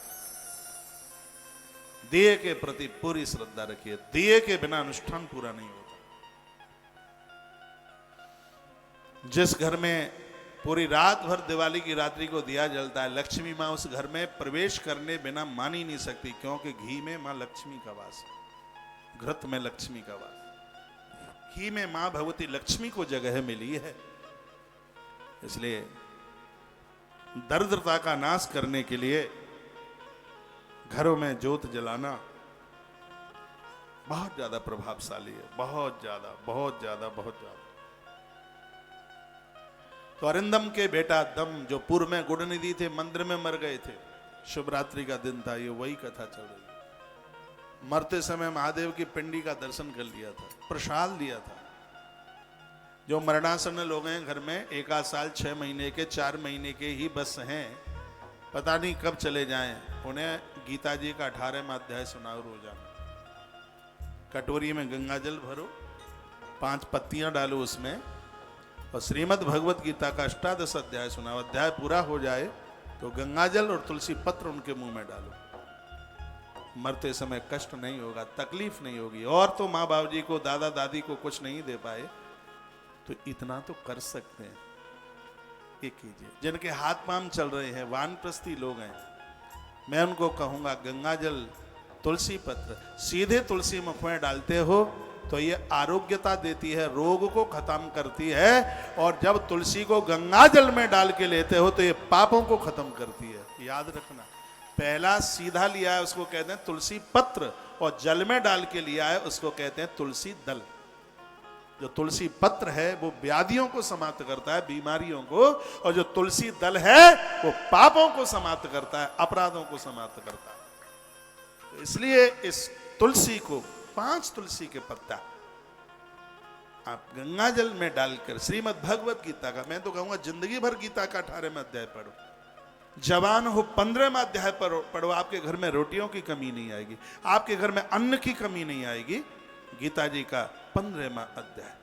दिए के प्रति पूरी श्रद्धा रखिए, दिए के बिना अनुष्ठान पूरा नहीं होता। जिस घर में पूरी रात भर दिवाली की रात्रि को दिया जलता है, लक्ष्मी मां उस घर में प्रवेश करने बिना मान ही नहीं सकती, क्योंकि घी में मां लक्ष्मी का वास है, घृत में लक्ष्मी का वास, घी में मां भगवती लक्ष्मी को जगह मिली है। इसलिए दरिद्रता का नाश करने के लिए घरों में ज्योत जलाना बहुत ज्यादा प्रभावशाली है, बहुत ज्यादा, बहुत ज्यादा, बहुत ज्यादा। तो अरिंदम के बेटा दम जो पूर्व में गुणनिधि थे, मंदिर में मर गए थे, शिवरात्रि का दिन था, ये वही कथा चल रही है। मरते समय महादेव की पिंडी का दर्शन कर लिया था, प्रसाद लिया था। जो मरणासन्न लोग हैं घर में, 1 साल 6 महीने के, 4 महीने के ही बस हैं, पता नहीं कब चले जाएं, उन्हें गीता जी का 18वां अध्याय सुनाओ रोजाना। कटोरी में गंगा जल भरो, 5 पत्तियां डालो उसमें, और श्रीमद् भगवत गीता का 18 अध्याय सुनाओ। अध्याय पूरा हो जाए तो गंगा जल और तुलसी पत्र उनके मुंह में डालो। मरते समय कष्ट नहीं होगा, तकलीफ नहीं होगी। और तो माँ बाप जी को, दादा दादी को कुछ नहीं दे पाए तो इतना तो कर सकते हैं, ये कीजिए। जिनके हाथ पांव चल रहे हैं, वानप्रस्थी लोग हैं, मैं उनको कहूंगा गंगा जल, तुलसी पत्र सीधे तुलसी मुख में डालते हो तो ये आरोग्यता देती है, रोग को खत्म करती है। और जब तुलसी को गंगा जल में डाल के लेते हो तो ये पापों को खत्म करती है। याद रखना, पहला सीधा लिया है उसको कहते हैं तुलसी पत्र, और जल में डाल के लिया है उसको कहते हैं तुलसी दल। जो तुलसी पत्र है वो व्याधियों को समाप्त करता है, बीमारियों को, और जो तुलसी दल है वो पापों को समाप्त करता है, अपराधों को समाप्त करता है। तो इसलिए इस तुलसी को, 5 तुलसी के पत्ता आप गंगा जल में डालकर, श्रीमद् भगवत गीता का, मैं तो कहूंगा जिंदगी भर गीता का 18वां अध्याय पढ़ो। जवान हो 15वां अध्याय पढ़ो, आपके घर में रोटियों की कमी नहीं आएगी, आपके घर में अन्न की कमी नहीं आएगी। गीता जी का 15वां अध्याय,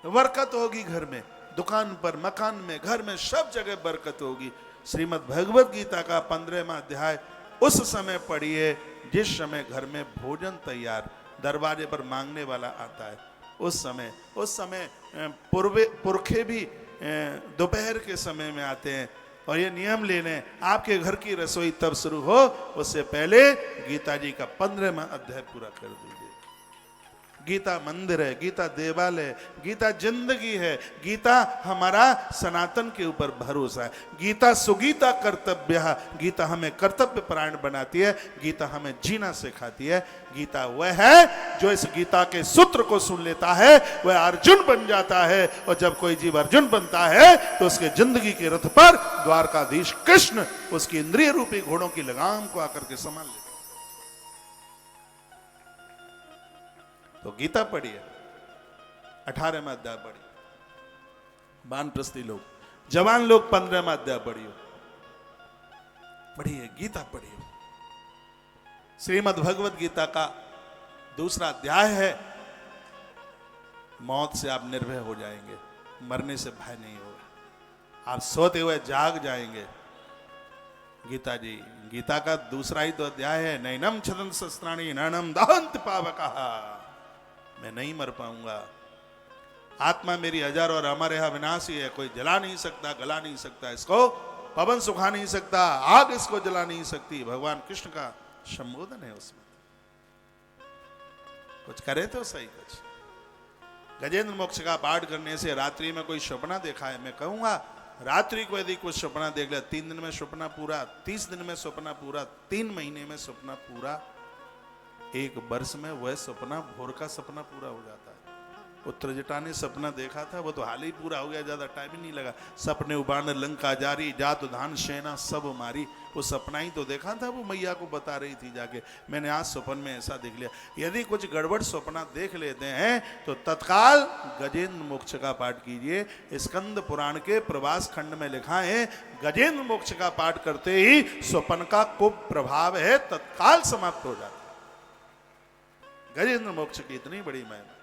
बरकत होगी घर में, दुकान पर, मकान में, घर में, सब जगह बरकत होगी। श्रीमद् भगवत गीता का 15वां अध्याय उस समय पढ़िए जिस समय घर में भोजन तैयार, दरवाजे पर मांगने वाला आता है। उस समय पुरखे भी दोपहर के समय में आते हैं। और ये नियम ले लें, आपके घर की रसोई तब शुरू हो, उससे पहले गीता जी का 15वां अध्याय पूरा कर दीजिए। गीता मंदिर है, गीता देवालय, गीता जिंदगी है, गीता हमारा सनातन के ऊपर भरोसा है। गीता सुगीता कर्तव्य, गीता हमें कर्तव्य परायण बनाती है, गीता हमें जीना सिखाती है। गीता वह है जो इस गीता के सूत्र को सुन लेता है वह अर्जुन बन जाता है, और जब कोई जीव अर्जुन बनता है तो उसके जिंदगी के रथ पर द्वारकाधीश कृष्ण उसकी इंद्रिय रूपी घोड़ों की लगाम को आकर के संभाल लेते। तो गीता पढ़िए, 18वां अध्याय पढ़िए। वानप्रस्थी लोग, जवान लोग 15वां अध्याय पढ़िए, पढ़िए गीता पढ़िए। श्रीमद् भगवत गीता का दूसरा अध्याय है, मौत से आप निर्भय हो जाएंगे, मरने से भय नहीं होगा, आप सोते हुए जाग जाएंगे। गीता जी, गीता का दूसरा ही तो अध्याय है, नैनम छदन शस्त्राणि नैनम दहंत पावकः, मैं नहीं मर पाऊंगा, आत्मा मेरी अजर और अमर है, विनाशी है, कोई जला नहीं सकता, गला नहीं सकता, इसको पवन सुखा नहीं सकता, आग इसको जला नहीं सकती। भगवान कृष्ण का संबोधन है उसमें। कुछ करे तो सही। कुछ गजेंद्र मोक्ष का पाठ करने से रात्रि में कोई सपना देखा है, मैं कहूंगा रात्रि को यदि कुछ सपना देख लिया, 3 दिन में सपना पूरा, 30 दिन में सपना पूरा, 3 महीने में सपना पूरा, 1 वर्ष में वह सपना भोर का सपना पूरा हो जाता है। उत्तर जटा ने सपना देखा था, वो तो हाल ही पूरा हो गया, ज्यादा टाइम ही नहीं लगा। सपने उबान लंका जारी, जात धान सेना सब मारी, वो सपना ही तो देखा था, वो मैया को बता रही थी जाके, मैंने आज सपन में ऐसा देख लिया। यदि कुछ गड़बड़ सपना देख लेते हैं तो तत्काल गजेंद्र मोक्ष का पाठ कीजिए। स्कंद पुराण के प्रवास खंड में लिखा है, गजेंद्र मोक्ष का पाठ करते ही स्वपन का कुप्रभाव है तत्काल समाप्त हो जाता है। गजेंद्र मोक्ष की इतनी बड़ी महिमा।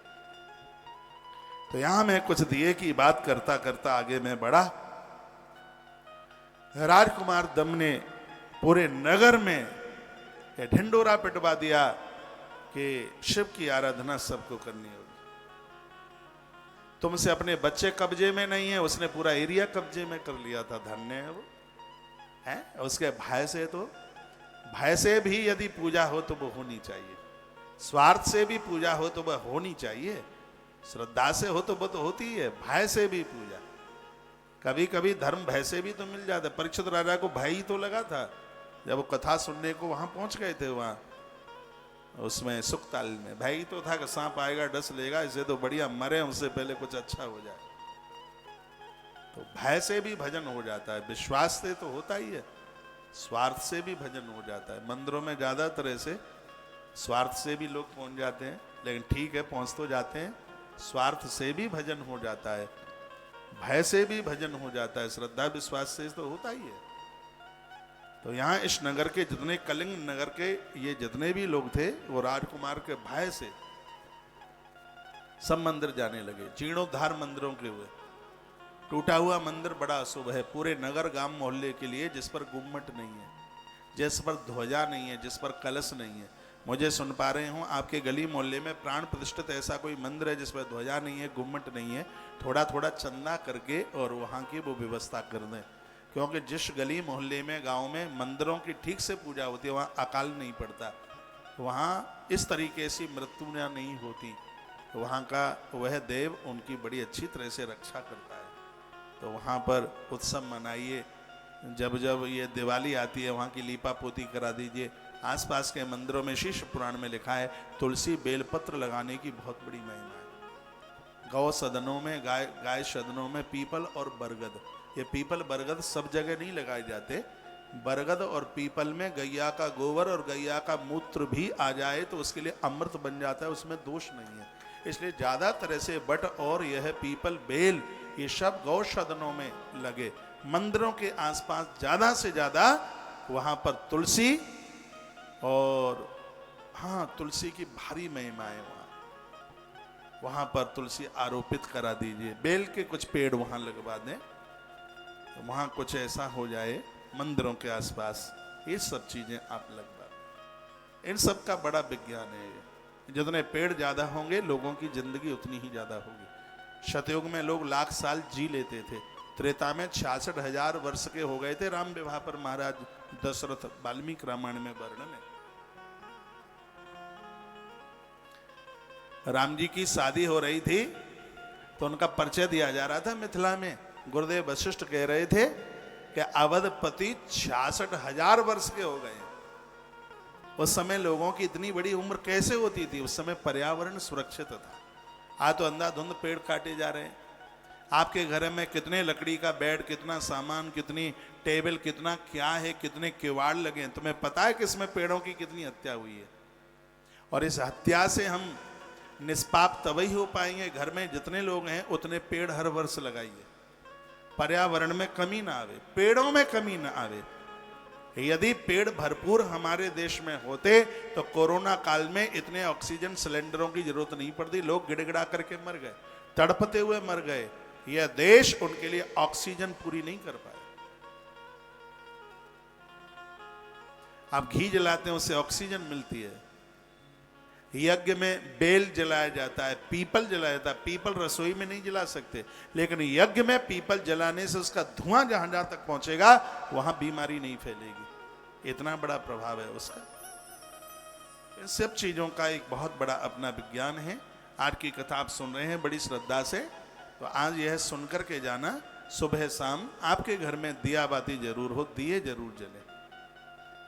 तो यहां मैं कुछ दिए की बात करता करता आगे मैं बढ़ा। राजकुमार दम ने पूरे नगर में ढिंडोरा पिटवा दिया कि शिव की आराधना सबको करनी होगी। तुमसे अपने बच्चे कब्जे में नहीं है, उसने पूरा एरिया कब्जे में कर लिया था, धन्य है वो है। उसके भय से, तो भय से भी यदि पूजा हो तो वो होनी चाहिए, स्वार्थ से भी पूजा हो तो वह होनी चाहिए, श्रद्धा से हो तो वो तो होती है, भय से भी पूजा। कभी कभी धर्म भय से भी तो मिल जाता है। परीक्षित राजा को भय ही तो लगा था जब वो कथा सुनने को वहां पहुंच गए थे, वहां उसमें सुखताल में भय ही तो था कि सांप आएगा डस लेगा, इसे तो बढ़िया मरे उससे पहले कुछ अच्छा हो जाए। तो भय से भी भजन हो जाता है, विश्वास से तो होता ही है, स्वार्थ से भी भजन हो जाता है। मंदिरों में ज्यादातर ऐसे स्वार्थ से भी लोग पहुंच जाते हैं, लेकिन ठीक है पहुंच तो जाते हैं। स्वार्थ से भी भजन हो जाता है, भय से भी भजन हो जाता है, श्रद्धा विश्वास से तो होता ही है। तो यहाँ इस नगर के जितने, कलिंग नगर के ये जितने भी लोग थे, वो राजकुमार के भय से सब मंदिर जाने लगे। जीर्णोद्धार मंदिरों के हुए, टूटा हुआ मंदिर बड़ा अशुभ है पूरे नगर गांव मोहल्ले के लिए, जिस पर गुम्मट नहीं है, जिस पर ध्वजा नहीं है, जिस पर कलश नहीं है। मुझे सुन पा रहे हो आपके गली मोहल्ले में प्राण प्रतिष्ठित ऐसा कोई मंदिर है जिस पर ध्वजा नहीं है, गुम्मट नहीं है, थोड़ा थोड़ा चंदा करके और वहाँ की वो व्यवस्था कर दें। क्योंकि जिस गली मोहल्ले में, गांव में मंदिरों की ठीक से पूजा होती है, वहाँ अकाल नहीं पड़ता, वहाँ इस तरीके से मृत्यु नहीं होती, वहाँ का वह देव उनकी बड़ी अच्छी तरह से रक्षा करता है। तो वहाँ पर उत्सव मनाइए, जब जब ये दिवाली आती है वहाँ की लीपा पोती करा दीजिए। आसपास के मंदिरों में शीश पुराण में लिखा है तुलसी बेलपत्र लगाने की बहुत बड़ी महिमा है। गौ सदनों में, गाय सदनों में पीपल और बरगद, ये पीपल बरगद सब जगह नहीं लगाए जाते, बरगद और पीपल में गैया का गोबर और गैया का मूत्र भी आ जाए तो उसके लिए अमृत बन जाता है, उसमें दोष नहीं है। इसलिए ज्यादा तरह से बट और यह पीपल बेल ये सब गौ सदनों में लगे। मंदिरों के आसपास ज्यादा से ज्यादा वहां पर तुलसी, और हाँ तुलसी की भारी महिमा है वहां पर तुलसी आरोपित करा दीजिए, बेल के कुछ पेड़ वहां लगवा दें, तो वहां कुछ ऐसा हो जाए मंदिरों के आसपास, ये सब चीजें आप लगवा दें। इन सब का बड़ा विज्ञान है। जितने पेड़ ज्यादा होंगे लोगों की जिंदगी उतनी ही ज्यादा होगी। शतयुग में लोग लाख साल जी लेते थे, त्रेता में 66,000 वर्ष के हो गए थे। राम विवाह पर महाराज दशरथ, वाल्मीकि रामायण में वर्णन है। राम जी की शादी हो रही थी तो उनका परिचय दिया जा रहा था मिथिला में। गुरुदेव वशिष्ठ कह रहे थे कि अवधपति 66,000 वर्ष के हो गए। उस समय लोगों की इतनी बड़ी उम्र कैसे होती थी? उस समय पर्यावरण सुरक्षित था। आज तो अंधाधुंध पेड़ काटे जा रहे हैं। आपके घर में कितने लकड़ी का बेड, कितना सामान, कितनी टेबल, कितना क्या है, कितने किवाड़ लगे हैं, तुम्हें पता है कि इसमें पेड़ों की कितनी हत्या हुई है? और इस हत्या से हम निष्पाप तभी हो पाएंगे, घर में जितने लोग हैं उतने पेड़ हर वर्ष लगाइए, पर्यावरण में कमी ना आवे, पेड़ों में कमी ना आवे। यदि पेड़ भरपूर हमारे देश में होते तो कोरोना काल में इतने ऑक्सीजन सिलेंडरों की जरूरत नहीं पड़ती। लोग गिड़गिड़ा करके मर गए, तड़पते हुए मर गए। यह देश उनके लिए ऑक्सीजन पूरी नहीं कर पाया। आप घी जलाते हैं, उससे ऑक्सीजन मिलती है। यज्ञ में बेल जलाया जाता है, पीपल जलाया जाता है। पीपल रसोई में नहीं जला सकते, लेकिन यज्ञ में पीपल जलाने से उसका धुआं जहां जहां तक पहुंचेगा वहां बीमारी नहीं फैलेगी। इतना बड़ा प्रभाव है उसका। इन सब चीजों का एक बहुत बड़ा अपना विज्ञान है। आज की कथा आप सुन रहे हैं बड़ी श्रद्धा से, तो आज यह सुनकर के जाना, सुबह शाम आपके घर में दिया बाती जरूर हो, दिए जरूर जले।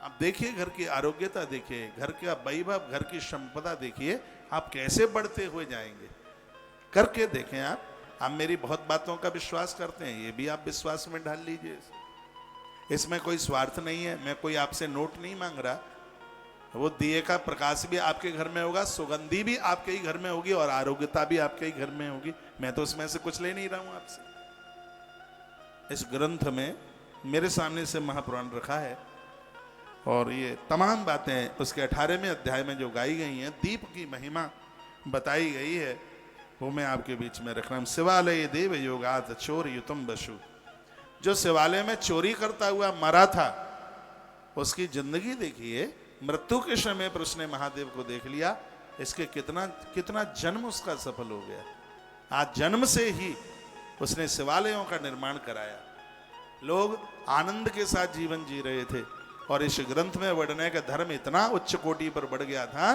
आप देखिए घर की आरोग्यता देखिए, घर का वैभव, घर की संपदा देखिए, आप कैसे बढ़ते हुए जाएंगे। करके देखें आप मेरी बहुत बातों का विश्वास करते हैं, ये भी आप विश्वास में ढाल लीजिए। इसमें कोई स्वार्थ नहीं है, मैं कोई आपसे नोट नहीं मांग रहा। वो दिए का प्रकाश भी आपके घर में होगा, सुगंधी भी आपके ही घर में होगी और आरोग्यता भी आपके ही घर में होगी। मैं तो उसमें से कुछ ले नहीं रहा हूं आपसे। इस ग्रंथ में मेरे सामने से महापुराण रखा है और ये तमाम बातें उसके 18वें अध्याय में जो गाई गई हैं, दीप की महिमा बताई गई है, वो मैं आपके बीच में रख रहा हूं। शिवालय देव योगात चोर युतम बशु। जो शिवालय में चोरी करता हुआ मरा था, उसकी जिंदगी देखिए, मृत्यु के समय पर उसने महादेव को देख लिया। इसके कितना कितना जन्म उसका सफल हो गया। आज जन्म से ही उसने शिवालयों का निर्माण कराया। लोग आनंद के साथ जीवन जी रहे थे और इस ग्रंथ में वर्णन है कि धर्म इतना उच्च कोटि पर बढ़ गया था,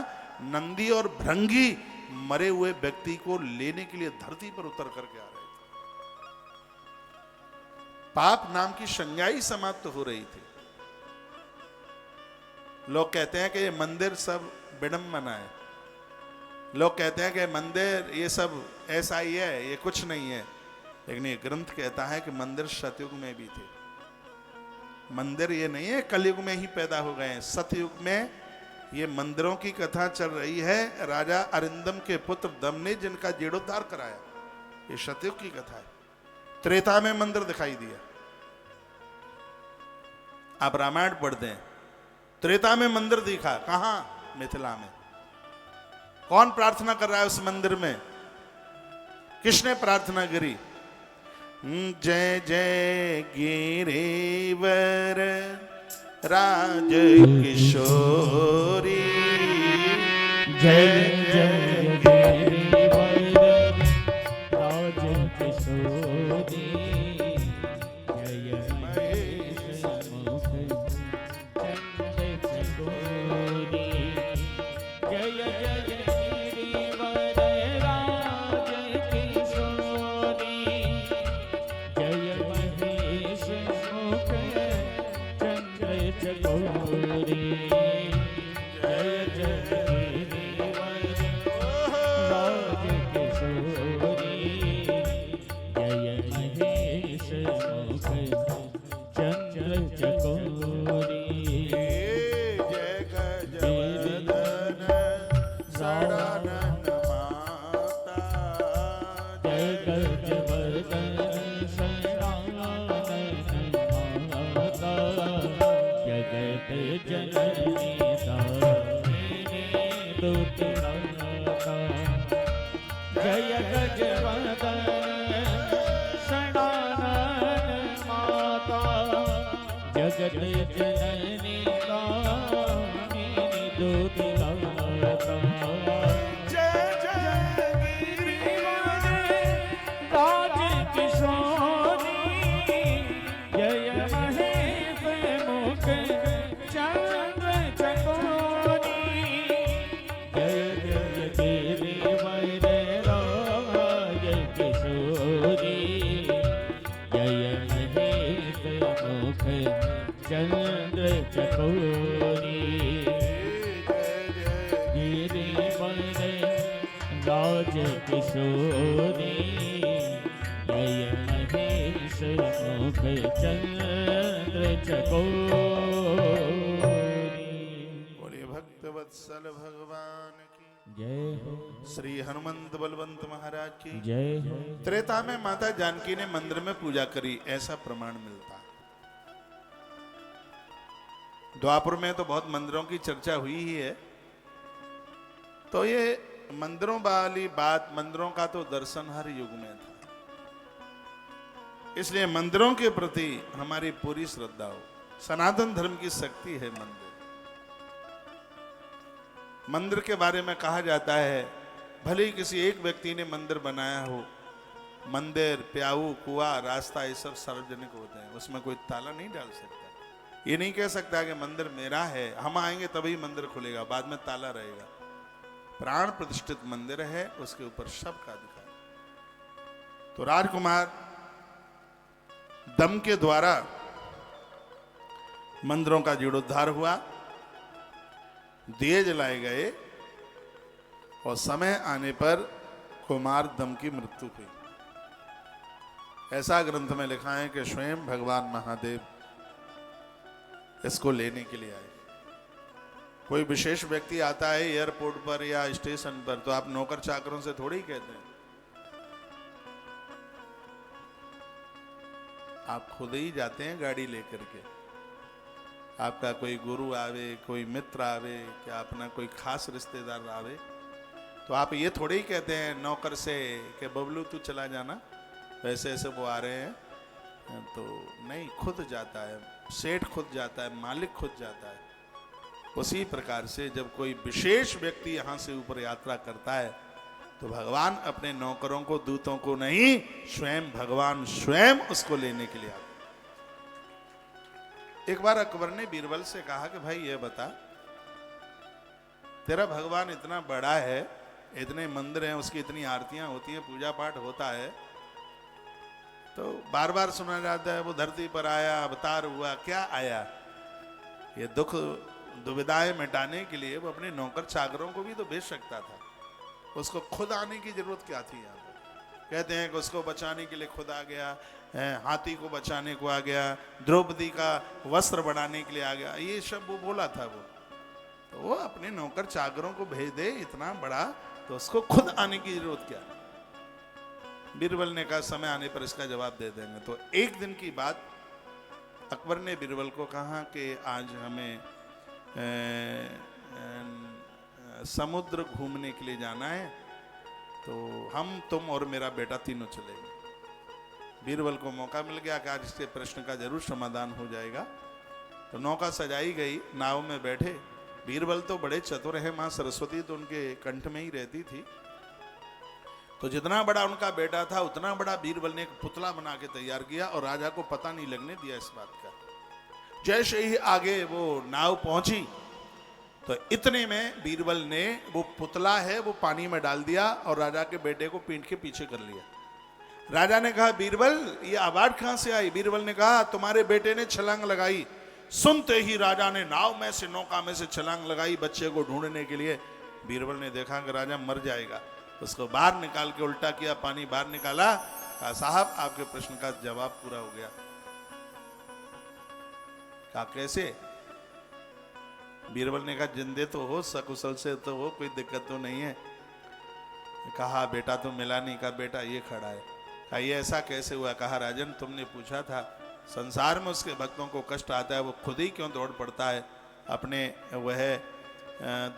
नंदी और भृंगी मरे हुए व्यक्ति को लेने के लिए धरती पर उतर करके आ रहे थे। पाप नाम की संज्ञा ही समाप्त हो रही थी। लोग कहते हैं कि ये मंदिर सब विडंबना है, लोग कहते हैं कि मंदिर ये सब ऐसा ही है, ये कुछ नहीं है, लेकिन ये ग्रंथ कहता है कि मंदिर सतयुग में भी थे। मंदिर ये नहीं है कलयुग में ही पैदा हो गए हैं, सतयुग में ये मंदिरों की कथा चल रही है। राजा अरिंदम के पुत्र दम ने जिनका जीर्णोद्धार कराया, ये सतयुग की कथा है। त्रेता में मंदिर दिखाई दिया। आप रामायण पढ़ दें, त्रेता में मंदिर दिखा, कहां? मिथिला में। कौन प्रार्थना कर रहा है उस मंदिर में? किसने प्रार्थना करी? जय जय गिरिवर राज किशोरी, जय जय गिरिवर राज किशोरी, जय महेश मुख चंद्र चकोरी, जय जय गिरिवर राज किशोरी, जय महेश मुख चंद्र चकोरी, जय जय गिरिवर राज किशोरी, जय महेश मुख चंद्र चकोरी, जय गजवर्धन सदानंद माता, जय गजवर्धन सदानंद माता, जगत जननी दारिणी दुर्गा, जय गजवर्धन सदानंद माता, जगत जननी दारिणी दुर्गा, जय जय गिरिवर राज किशोरी, जय महेश मुख चंद्र चकोरी, जय जय गिरिवर चंद्र चकोरी गिरिवर राज किशोरी जय महेश मुख चंद्र चकोरी। बोलिए भक्तवत्सल भगवान की जय हो। श्री हनुमंत बलवंत महाराज की जय हो। त्रेता में माता जानकी ने मंदिर में पूजा करी, ऐसा प्रमाण मिलता। द्वापर में तो बहुत मंदिरों की चर्चा हुई ही है, तो ये मंदिरों वाली बात, मंदिरों का तो दर्शन हर युग में था, इसलिए मंदिरों के प्रति हमारी पूरी श्रद्धा हो। सनातन धर्म की शक्ति है मंदिर। मंदिर के बारे में कहा जाता है, भले ही किसी एक व्यक्ति ने मंदिर बनाया हो, मंदिर, प्याऊ, कुआं, रास्ता, ये सब सार्वजनिक होते हैं, उसमें कोई ताला नहीं डाल सकता। ये नहीं कह सकता कि मंदिर मेरा है, हम आएंगे तभी मंदिर खुलेगा, बाद में ताला रहेगा। प्राण प्रतिष्ठित मंदिर है, उसके ऊपर सबका अधिकार। तो राजकुमार दम के द्वारा मंदिरों का जीर्णोद्धार हुआ, दिए जलाए गए और समय आने पर कुमार दम की मृत्यु हुई। ऐसा ग्रंथ में लिखा है कि स्वयं भगवान महादेव इसको लेने के लिए आए। कोई विशेष व्यक्ति आता है एयरपोर्ट पर या स्टेशन पर, तो आप नौकर चाकरों से थोड़ी कहते हैं, आप खुद ही जाते हैं गाड़ी लेकर के। आपका कोई गुरु आवे, कोई मित्र आवे, क्या अपना कोई खास रिश्तेदार आवे, तो आप ये थोड़ी ही कहते हैं नौकर से कि बबलू तू चला जाना, वैसे ऐसे वो आ रहे हैं, तो नहीं, खुद जाता है, सेठ खुद जाता है, मालिक खुद जाता है। उसी प्रकार से जब कोई विशेष व्यक्ति यहाँ से ऊपर यात्रा करता है, तो भगवान अपने नौकरों को, दूतों को नहीं, स्वयं भगवान स्वयं उसको लेने के लिए आते। एक बार अकबर ने बीरबल से कहा कि भाई ये बता, तेरा भगवान इतना बड़ा है, इतने मंदिर हैं, उसकी इतनी आरतियां होती हैं, पूजा पाठ होता है, तो बार बार सुना जाता है वो धरती पर आया, अवतार हुआ, क्या आया? ये दुख दुविधाएं मिटाने के लिए वो अपने नौकर चाकरों को भी तो भेज सकता था, उसको खुद आने की जरूरत क्या थी? यहाँ पर कहते हैं कि उसको बचाने के लिए खुद आ गया, हाथी को बचाने को आ गया, द्रौपदी का वस्त्र बनाने के लिए आ गया, ये सब वो बोला था। तो वो अपने नौकर चाकरों को भेज दे इतना बड़ा, तो उसको खुद आने की जरूरत क्या? बीरबल ने कहा समय आने पर इसका जवाब दे देंगे। तो एक दिन की बात, अकबर ने बीरबल को कहा कि आज हमें समुद्र घूमने के लिए जाना है, तो हम, तुम और मेरा बेटा तीनों चलेंगे। बीरबल को मौका मिल गया कि आज इसके प्रश्न का जरूर समाधान हो जाएगा। तो नौका सजाई गई, नाव में बैठे। बीरबल तो बड़े चतुर हैं, माँ सरस्वती तो उनके कंठ में ही रहती थी। तो जितना बड़ा उनका बेटा था, उतना बड़ा बीरबल ने एक पुतला बना के तैयार किया और राजा को पता नहीं लगने दिया इस बात का। जैसे ही आगे वो नाव पहुंची, तो इतने में बीरबल ने वो पुतला है वो पानी में डाल दिया और राजा के बेटे को पीठ के पीछे कर लिया। राजा ने कहा बीरबल ये आवाज कहां से आई? बीरबल ने कहा तुम्हारे बेटे ने छलांग लगाई। सुनते ही राजा ने नाव में से, नौका में से छलांग लगाई बच्चे को ढूंढने के लिए। बीरबल ने देखा कि राजा मर जाएगा, उसको बाहर निकाल के उल्टा किया, पानी बाहर निकाला, कहा साहब आपके प्रश्न का जवाब पूरा हो गया। कहा कैसे? बीरबल ने कहा जिंदे तो हो, सकुशल से तो हो, कोई दिक्कत तो नहीं है। कहा बेटा तो मिला नहीं। कहा बेटा ये खड़ा है। कहा ये ऐसा कैसे हुआ? कहा राजन तुमने पूछा था संसार में उसके भक्तों को कष्ट आता है, वो खुद ही क्यों दौड़ पड़ता है, अपने वह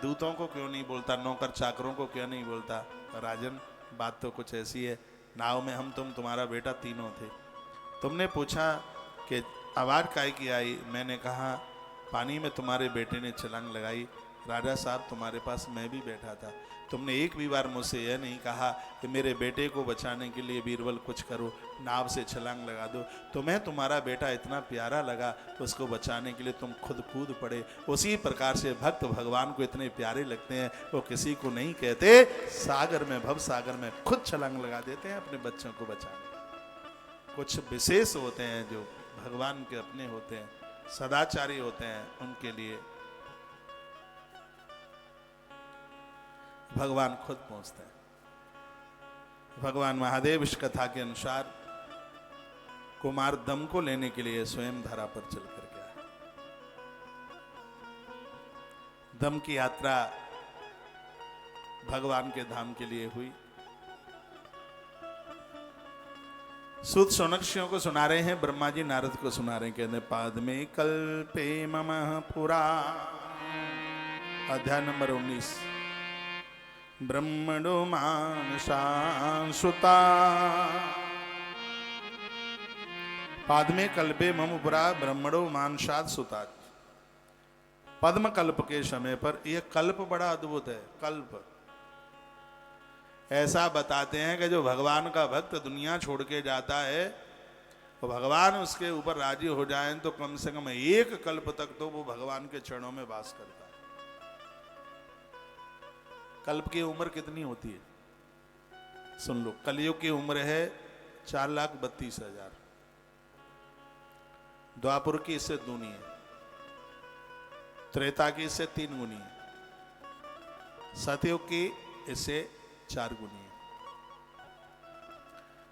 दूतों को क्यों नहीं बोलता, नौकर चाकरों को क्यों नहीं बोलता? राजन बात तो कुछ ऐसी है, नाव में हम तुम तुम्हारा बेटा तीनों थे, तुमने पूछा कि आवाज़ काहे की आई, मैंने कहा पानी में तुम्हारे बेटे ने छलांग लगाई। राजा साहब तुम्हारे पास मैं भी बैठा था, तुमने एक भी बार मुझसे यह नहीं कहा कि मेरे बेटे को बचाने के लिए बीरबल कुछ करो, नाव से छलांग लगा दो। तुम्हें तुम्हारा बेटा इतना प्यारा लगा तो उसको बचाने के लिए तुम खुद कूद पड़े। उसी प्रकार से भक्त भगवान को इतने प्यारे लगते हैं, वो किसी को नहीं कहते, सागर में, भव सागर में खुद छलांग लगा देते हैं अपने बच्चों को बचाने। कुछ विशेष होते हैं जो भगवान के अपने होते हैं, सदाचारी होते हैं, उनके लिए भगवान खुद पहुंचते हैं। भगवान महादेव इस कथा के अनुसार कुमार दम को लेने के लिए स्वयं धरा पर चल कर गया। दम की यात्रा भगवान के धाम के लिए हुई। सूत सौनक्षियों को सुना रहे हैं, ब्रह्मा जी नारद को सुना रहे हैं, कहते पाद में कल्पे मम पुरा, अध्याय नंबर 19। ब्रह्मणो मानसांसुता पाद में कल्पे मम पुरा ब्रह्मणो मानसाद सुता। पद्म कल्प के समय पर यह कल्प बड़ा अद्भुत है। कल्प ऐसा बताते हैं कि जो भगवान का भक्त दुनिया छोड़ के जाता है तो भगवान उसके ऊपर राजी हो जाएं तो कम से कम एक कल्प तक तो वो भगवान के चरणों में वास करता है। कल्प की उम्र कितनी होती है सुन लो। कलयुग की उम्र है 4,32,000, द्वापुर की इससे दूनी है, त्रेता की इससे 3 गुनी है, सतयुग की इससे 4 गुनी है।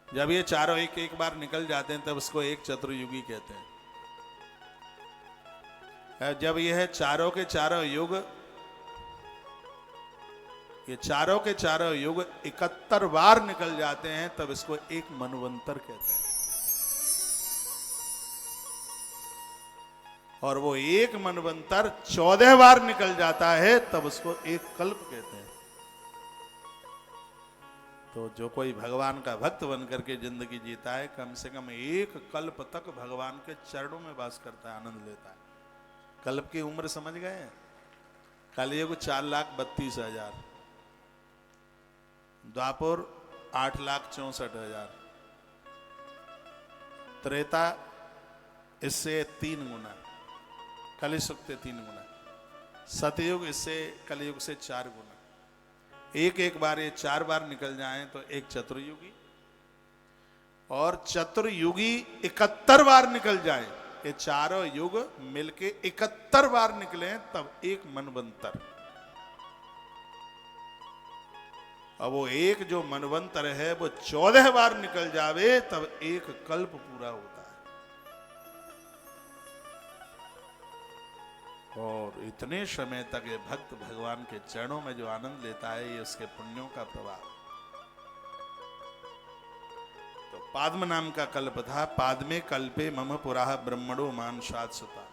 जब ये चारों एक एक बार निकल जाते हैं तब उसको एक चतुर्युगी कहते हैं। जब यह चारों के चारों युग, ये चारों के चारों युग 71 बार निकल जाते हैं तब इसको एक मनवंतर कहते हैं। और वो एक मनवंतर 14 बार निकल जाता है तब उसको एक कल्प कहते हैं। तो जो कोई भगवान का भक्त बनकर के जिंदगी जीता है कम से कम एक कल्प तक भगवान के चरणों में वास करता है, आनंद लेता है। कल्प की उम्र समझ गए? कलयुग 4,32,000, द्वापुर 8,64,000, त्रेता इससे 3 गुना, कलियुग से 3 गुना, सतयुग इससे कलयुग से 4 गुना। एक एक बार ये 4 बार निकल जाएं तो एक चतुर्युगी, और चतुर्युगी 71 बार निकल जाए, ये चारों युग मिलके 71 बार निकले तब एक मनवंतर। अब वो एक जो मनवंतर है वो 14 बार निकल जावे तब एक कल्प पूरा होता है। और इतने समय तक ये भक्त भगवान के चरणों में जो आनंद लेता है ये उसके पुण्यों का प्रभाव। तो पाद्म नाम का कल्प था। पाद्मे कल्पे मम पुराह ब्रह्मणो मानसाद सुता।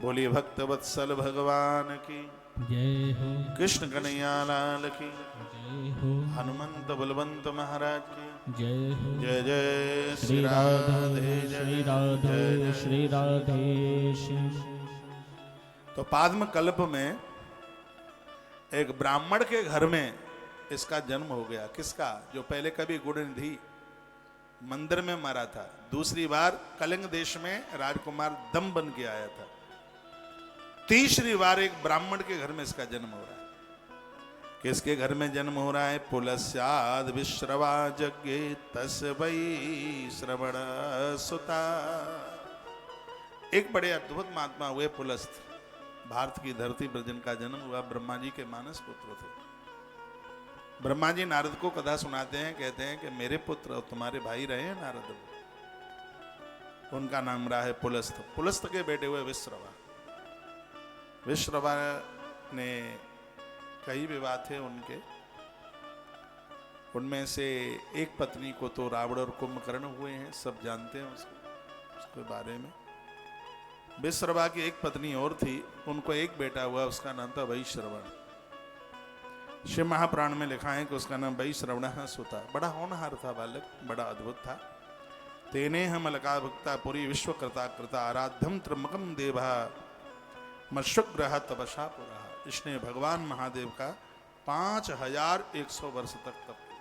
बोलिए भक्त वत्सल भगवान की जय हो, कृष्ण कन्हैया लाल की जय हो, हनुमंत बलवंत महाराज की जय हो। जय जय श्री श्री राधे श्री राधे श्री राधे श्री। तो पाद्म कल्प में एक ब्राह्मण के घर में इसका जन्म हो गया। किसका? जो पहले कभी गुणनिधि मंदिर में मारा था, दूसरी बार कलिंग देश में राजकुमार दम बन के आया था, तीसरी बार एक ब्राह्मण के घर में इसका जन्म हो रहा है। किसके घर में जन्म हो रहा है? पुलस्याद विश्रवा जज्ञे तस वै श्रवण सुता। एक बड़े अद्भुत महात्मा हुए पुलस्त, भारत की धरती पर जिनका जन्म हुआ, ब्रह्मा जी के मानस पुत्र थे। ब्रह्मा जी नारद को कथा सुनाते हैं, कहते हैं कि मेरे पुत्र और तुम्हारे भाई रहे हैं नारद, उनका नाम रहा है पुलस्त। पुलस्त के बेटे हुए विश्रवा। विश्रवा ने कई विवाह थे उनके, उनमें से एक पत्नी को तो रावण और कुंभकर्ण हुए हैं, सब जानते हैं उसके बारे में। विश्रवा की एक पत्नी और थी, उनको एक बेटा हुआ, उसका नाम था वैश्रवण। शिव महापुराण में लिखा है कि उसका नाम वैश्रवण सुता। बड़ा होनहार था बालक, बड़ा अद्भुत था। तेने हम अलका भक्ता पुरी विश्वकृता कृता आराध्यम त्र्यंबकम देवा मशुग्रह तपसा पुरा। इसने भगवान महादेव का 5100 वर्ष तक तप किया,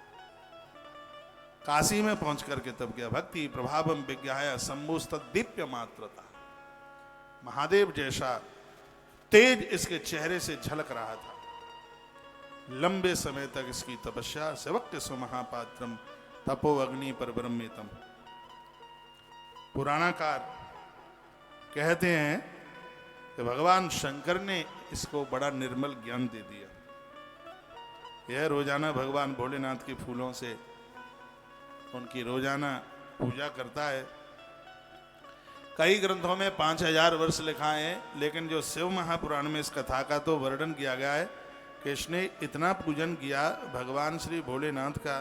काशी में पहुंच करके तप किया। भक्ति प्रभावम विज्ञाय शंभुस्त दीप्य मात्रता। महादेव जैसा तेज इसके चेहरे से झलक रहा था। लंबे समय तक इसकी तपस्या सेवक्य सुमहापात्रम तपो अग्नि पर ब्रह्मेतम। पुराणाकार कहते हैं कि भगवान शंकर ने इसको बड़ा निर्मल ज्ञान दे दिया। यह रोजाना भगवान भोलेनाथ के फूलों से उनकी रोजाना पूजा करता है। कई ग्रंथों में 5000 वर्ष लिखा है, लेकिन जो शिव महापुराण में इस कथा का तो वर्णन किया गया है कि इसने इतना पूजन किया भगवान श्री भोलेनाथ का।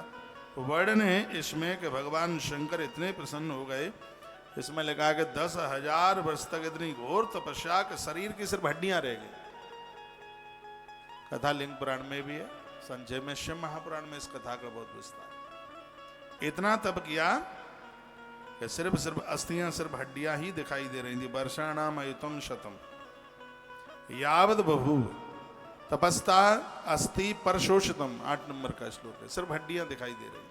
वर्णन है इसमें कि भगवान शंकर इतने प्रसन्न हो गए, इसमें लिखा है कि 10,000 वर्ष तक इतनी घोर तपस्या कि शरीर की सिर्फ हड्डियां रह गई। कथा लिंग पुराण में भी है, संजय में शिव महापुराण में इस कथा का बहुत विस्तार। इतना तप किया कि सिर्फ अस्थियां, सिर्फ हड्डियां ही दिखाई दे रही थी। वर्षाणाम अयुतम शतम यावद बभूव तपस्ता अस्थि परशोषितम, 8 नंबर का श्लोक है। सिर्फ हड्डियां दिखाई दे रही थी।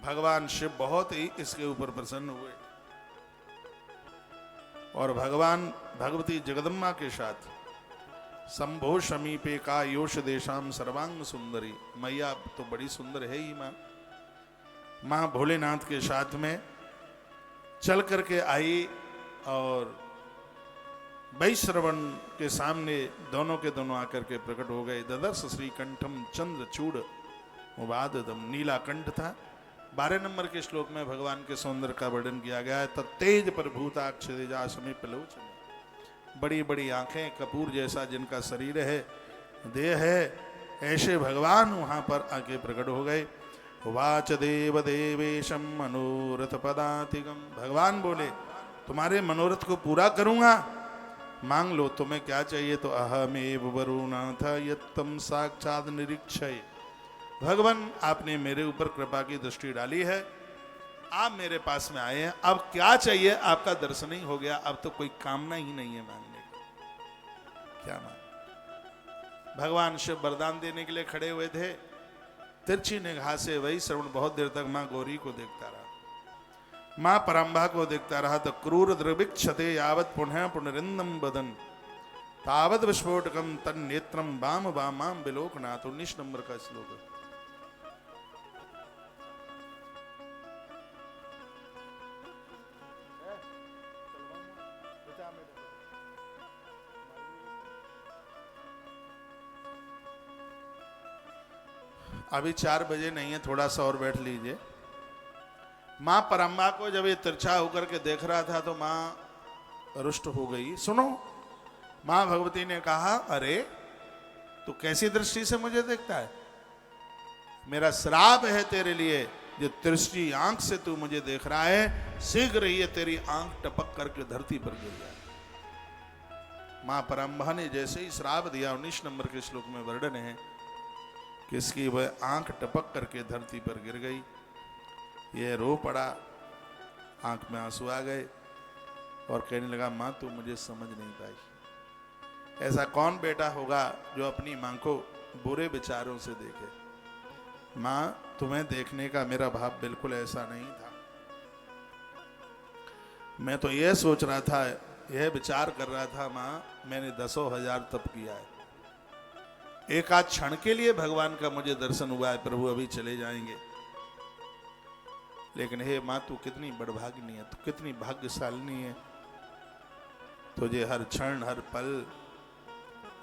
भगवान शिव बहुत ही इसके ऊपर प्रसन्न हुए और भगवान भगवती जगदम्बा के साथ संभो समीपे का योश देशाम सर्वांग सुंदरी, मैया तो बड़ी सुंदर है ही मां भोलेनाथ के साथ में चल करके आई और वैश्रवण के सामने दोनों के दोनों आकर के प्रकट हो गए। ददर्श श्री कंठम चंद्र चूड़ उवाददम, नीला कंठ था। 12 नंबर के श्लोक में भगवान के सौंदर्य का वर्णन किया गया है। तत्तेज प्रभूताक्ष तेजा समीप लोचन, बड़ी बड़ी आंखें, कपूर जैसा जिनका शरीर है, देह है, ऐसे भगवान वहां पर आके प्रकट हो गए। वाच देव देवेशम मनोरथ पदातिगम, भगवान बोले तुम्हारे मनोरथ को पूरा करूंगा, मांग लो तुम्हें क्या चाहिए। तो अहमेव वरुणाथ यत्तम साक्षात निरीक्षय, भगवान आपने मेरे ऊपर कृपा की दृष्टि डाली है, आप मेरे पास में आए हैं, अब क्या चाहिए, आपका दर्शन ही हो गया, अब तो कोई कामना ही नहीं है मांगने की। क्या मांग? भगवान शिव वरदान देने के लिए खड़े हुए थे। तिरछी निगाह से वही श्रवण बहुत देर तक मां गौरी को देखता रहा, मां परंबा को देखता रहा। तो क्रूर द्रविक्षते यावत पुनः पुनरिंदम बदन तावत विस्फोटकम तन नेत्रम बाम वामाम बिलोकनाथ, 19 नंबर का श्लोक है। अभी 4 बजे नहीं है, थोड़ा सा और बैठ लीजिए। मां परम्बा को जब ये तिरछा होकर के देख रहा था तो मां रुष्ट हो गई। सुनो, मां भगवती ने कहा, अरे तू कैसी दृष्टि से मुझे देखता है? मेरा श्राप है तेरे लिए, जो तिरछी आंख से तू मुझे देख रहा है, शीघ्र ही तेरी आंख टपक करके धरती पर गिर जाए। मां परम्बा ने जैसे ही श्राप दिया, 19 नंबर के श्लोक में वर्णन है कि इसकी वह आंख टपक करके धरती पर गिर गई। यह रो पड़ा, आंख में आंसू आ गए और कहने लगा, मां तू मुझे समझ नहीं पाई। ऐसा कौन बेटा होगा जो अपनी मां को बुरे विचारों से देखे? मां तुम्हें देखने का मेरा भाव बिल्कुल ऐसा नहीं था। मैं तो यह सोच रहा था, यह विचार कर रहा था, मां मैंने 10,000 तप किया है, एक आध क्षण के लिए भगवान का मुझे दर्शन हुआ है, प्रभु अभी चले जाएंगे, लेकिन हे मां तू कितनी बड़भागिनी है, तू कितनी भाग्यशालिनी है, तुझे हर क्षण हर पल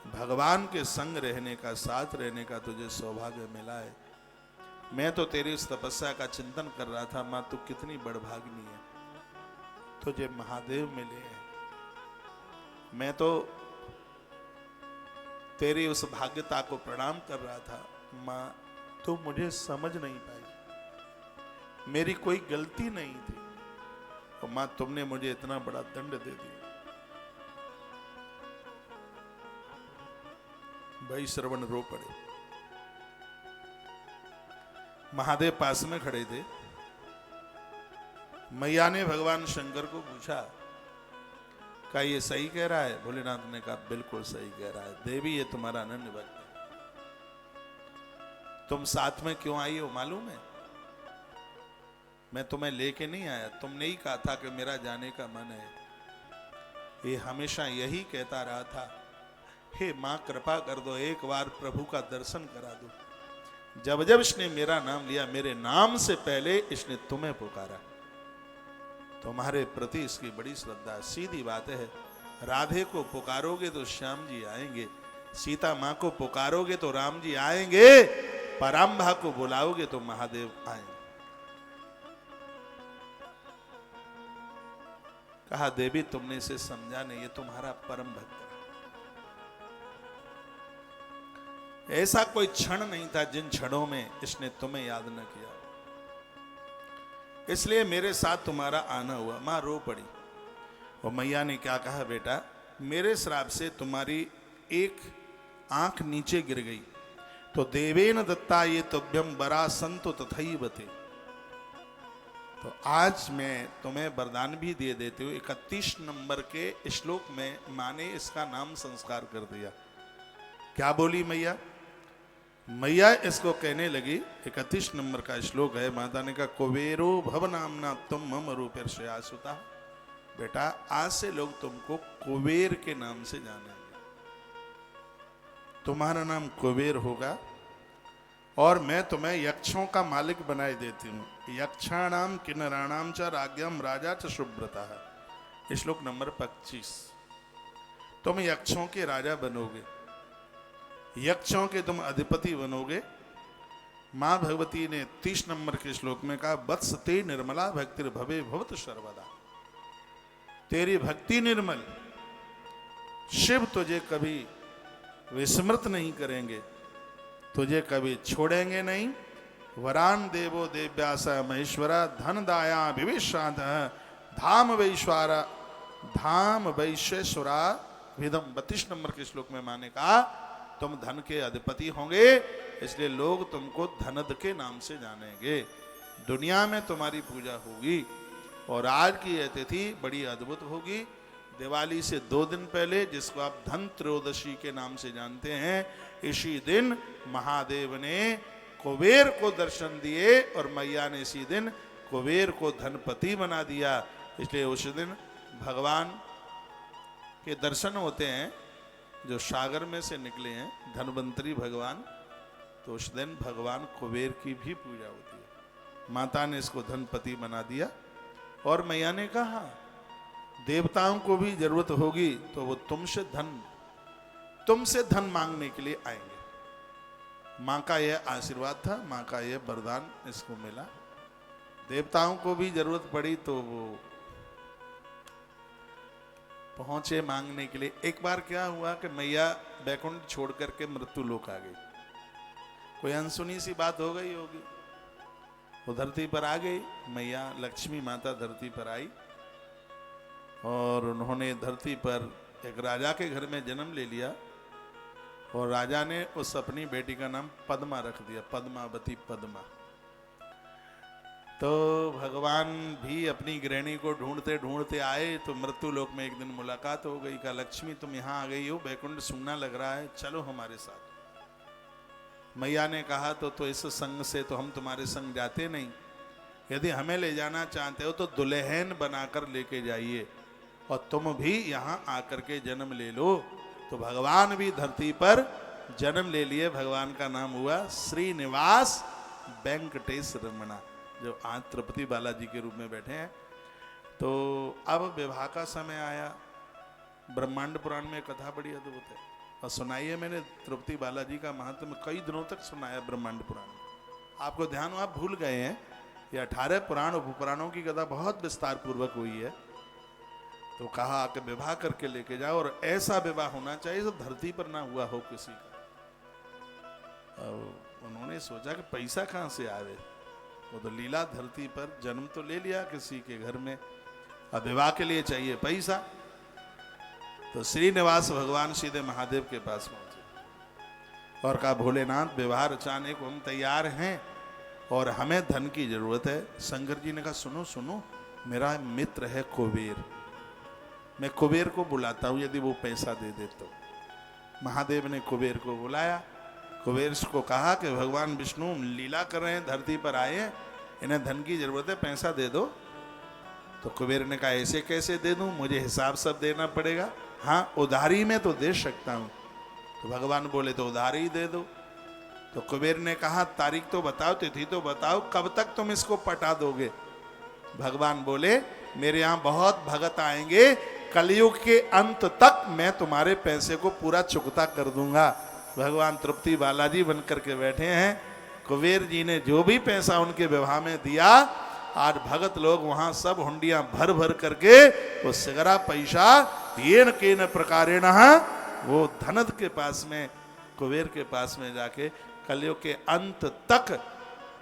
भगवान के संग रहने का, साथ रहने का तुझे सौभाग्य मिला है। मैं तो तेरी उस तपस्या का चिंतन कर रहा था, मां तू कितनी बड़भागिनी है, तुझे महादेव मिले हैं। मैं तो तेरी उस भाग्यता को प्रणाम कर रहा था, मां तू मुझे समझ नहीं पाई, मेरी कोई गलती नहीं थी, और मां तुमने मुझे इतना बड़ा दंड दे दिया। भाई श्रवण रो पड़े। महादेव पास में खड़े थे। मैया ने भगवान शंकर को पूछा, क्या ये सही कह रहा है? भोलेनाथ ने कहा, बिल्कुल सही कह रहा है देवी, ये तुम्हारा अनन्य भक्त है। तुम साथ में क्यों आई हो मालूम है? मैं तुम्हें लेके नहीं आया, तुमने ही कहा था कि मेरा जाने का मन है। ये हमेशा यही कहता रहा था, हे माँ कृपा कर दो, एक बार प्रभु का दर्शन करा दो। जब जब इसने मेरा नाम लिया, मेरे नाम से पहले इसने तुम्हें पुकारा। तुम्हारे प्रति इसकी बड़ी श्रद्धा है। सीधी बात है, राधे को पुकारोगे तो श्याम जी आएंगे, सीता माँ को पुकारोगे तो राम जी आएंगे, पराम्भा को बुलाओगे तो महादेव आएंगे। कहा देवी तुमने इसे समझा नहीं, ये तुम्हारा परम भक्त है। ऐसा कोई क्षण नहीं था जिन क्षणों में इसने तुम्हें याद न किया, इसलिए मेरे साथ तुम्हारा आना हुआ। मां रो पड़ी। और मैया ने क्या कहा, बेटा मेरे श्राप से तुम्हारी एक आंख नीचे गिर गई, तो देवेन दत्ता ये तुभ्यम बरा संतो तथैवते। तो आज मैं तुम्हें वरदान भी दे देती हूँ। 31 नंबर के श्लोक में माँ ने इसका नाम संस्कार कर दिया। क्या बोली मैया? मैया इसको कहने लगी, 31 नंबर का श्लोक है, माता ने कहा कुबेरो भव नामना तुम मम रूपेर्षयासुता। बेटा आज से लोग तुमको कुबेर के नाम से जानेंगे, तुम्हारा नाम कुबेर होगा और मैं तुम्हें यक्षों का मालिक बनाए देती हूँ। यक्षाणाम किन्नराणाम च राज्ञम राजा च शुभ्रता है। श्लोक नंबर 25। तुम यक्षों के राजा बनोगे, यक्षों के तुम अधिपति बनोगे। मां भगवती ने 30 नंबर के श्लोक में कहा वत्स ते निर्मला भक्तिर भवे भवत सर्वदा। तेरी भक्ति निर्मल, शिव तुझे कभी विस्मृत नहीं करेंगे, तुझे कभी छोड़ेंगे नहीं। वरान देवो देव्यास महेश्वरा धन दाया विवेशाद धाम वैश्वारा धाम वैश्वेश्वरा विदम। 32 नंबर के श्लोक में माने कहा तुम धन के अधिपति होंगे, इसलिए लोग तुमको धनद के नाम से जानेंगे, दुनिया में तुम्हारी पूजा होगी। और आज की यह तिथि बड़ी अद्भुत होगी। दिवाली से 2 दिन पहले, जिसको आप धन त्रयोदशी के नाम से जानते हैं, इसी दिन महादेव ने कुबेर को दर्शन दिए और मैया ने इसी दिन कुबेर को धनपति बना दिया। इसलिए उस दिन भगवान के दर्शन होते हैं जो सागर में से निकले हैं, धनवंतरी भगवान। तो उस दिन भगवान कुबेर की भी पूजा होती है। माता ने इसको धनपति बना दिया और मैया ने कहा देवताओं को भी जरूरत होगी तो वो तुमसे धन मांगने के लिए आएंगे। माँ का यह आशीर्वाद था, माँ का यह वरदान इसको मिला। देवताओं को भी जरूरत पड़ी तो वो पहुंचे मांगने के लिए। एक बार क्या हुआ कि मैया बैकुंठ छोड़ करके मृत्यु लोक आ गई। कोई अनसुनी सी बात हो गई होगी, वो धरती पर आ गई। मैया लक्ष्मी माता धरती पर आई और उन्होंने धरती पर एक राजा के घर में जन्म ले लिया और राजा ने उस अपनी बेटी का नाम पद्मा रख दिया, पद्मावती पद्मा। तो भगवान भी अपनी गृहिणी को ढूंढते ढूंढते आए तो मृत्यु लोक में एक दिन मुलाकात हो गई। कहा लक्ष्मी तुम यहाँ आ गई हो, बैकुंठ सुनना लग रहा है, चलो हमारे साथ। मैया ने कहा तो इस संग से तो हम तुम्हारे संग जाते नहीं, यदि हमें ले जाना चाहते हो तो दुल्हन बनाकर लेके जाइए और तुम भी यहाँ आकर के जन्म ले लो। तो भगवान भी धरती पर जन्म ले लिए। भगवान का नाम हुआ श्रीनिवास वेंकटेश रमणा, जो आज तिरुपति बालाजी के रूप में बैठे हैं। तो अब विवाह का समय आया। ब्रह्मांड पुराण में कथा बड़ी अद्भुत है और सुनाई है मैंने तिरुपति बालाजी का महात्म्य कई दिनों तक सुनाया ब्रह्मांड पुराण में। आपको ध्यान हो, आप भूल गए हैं। ये 18 पुराण उपपुराणों की कथा बहुत विस्तार पूर्वक हुई है। तो कहा कि विवाह करके लेके जाओ और ऐसा विवाह होना चाहिए जो धरती पर ना हुआ हो किसी का। और उन्होंने सोचा कि पैसा कहाँ से आवे, वो तो लीला धरती पर जन्म तो ले लिया किसी के घर में, अब विवाह के लिए चाहिए पैसा। तो श्रीनिवास भगवान सीधे महादेव के पास पहुंचे और कहा भोलेनाथ विवाह रचाने को हम तैयार हैं और हमें धन की जरूरत है। शंकर जी ने कहा सुनो सुनो, मेरा मित्र है कुबेर, मैं कुबेर को बुलाता हूं, यदि वो पैसा दे दे तो। महादेव ने कुबेर को बुलाया। कुबेर को कहा कि भगवान विष्णु लीला कर रहे हैं, धरती पर आए हैं, इन्हें धन की जरूरत है, पैसा दे दो। तो कुबेर ने कहा ऐसे कैसे दे दूं, मुझे हिसाब सब देना पड़ेगा। हाँ उधारी में तो दे सकता हूं। तो भगवान बोले तो उधारी दे दो। तो कुबेर ने कहा तारीख तो बताओ, तिथि तो बताओ, कब तक तुम इसको पटा दोगे। भगवान बोले मेरे यहां बहुत भगत आएंगे, कलयुग के अंत तक मैं तुम्हारे पैसे को पूरा चुकता कर दूंगा। भगवान तृप्ति बालाजी बन करके बैठे हैं। कुबेर जी ने जो भी पैसा उनके विवाह में दिया, आज भगत लोग वहां सब हुंडियां भर भर करके वो सिगरा पैसा येन केन प्रकारेण वो धनद के पास में, कुबेर के पास में जाके कलयुग के अंत तक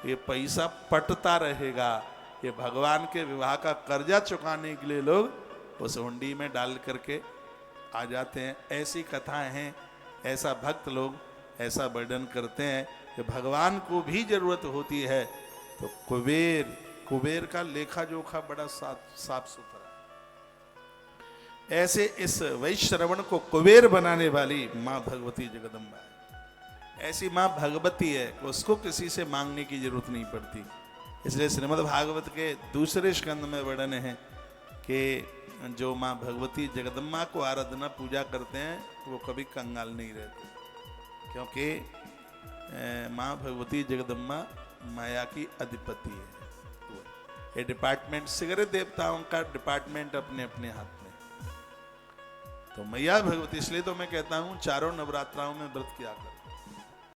ये पैसा पटता रहेगा। ये भगवान के विवाह का कर्जा चुकाने के लिए लोग उस हुंडी में डाल करके आ जाते हैं। ऐसी कथाएं हैं, ऐसा भक्त लोग ऐसा वर्णन करते हैं कि भगवान को भी जरूरत होती है। तो कुबेर का लेखा जोखा बड़ा साफ सुथरा। ऐसे इस वैश्रवण को कुबेर बनाने वाली मां भगवती जगदम्बा है। ऐसी मां भगवती है, उसको किसी से मांगने की जरूरत नहीं पड़ती। इसलिए श्रीमद् भागवत के दूसरे स्कंद में वर्णन है कि जो मां भगवती जगदम्बा को आराधना पूजा करते हैं वो कभी कंगाल नहीं रहते, क्योंकि मां भगवती जगदम्बा माया की अधिपति है। ये डिपार्टमेंट सिगरेट देवताओं का डिपार्टमेंट अपने अपने हाथ में। तो मैया भगवती, इसलिए तो मैं कहता हूं चारों नवरात्राओं में व्रत किया कर।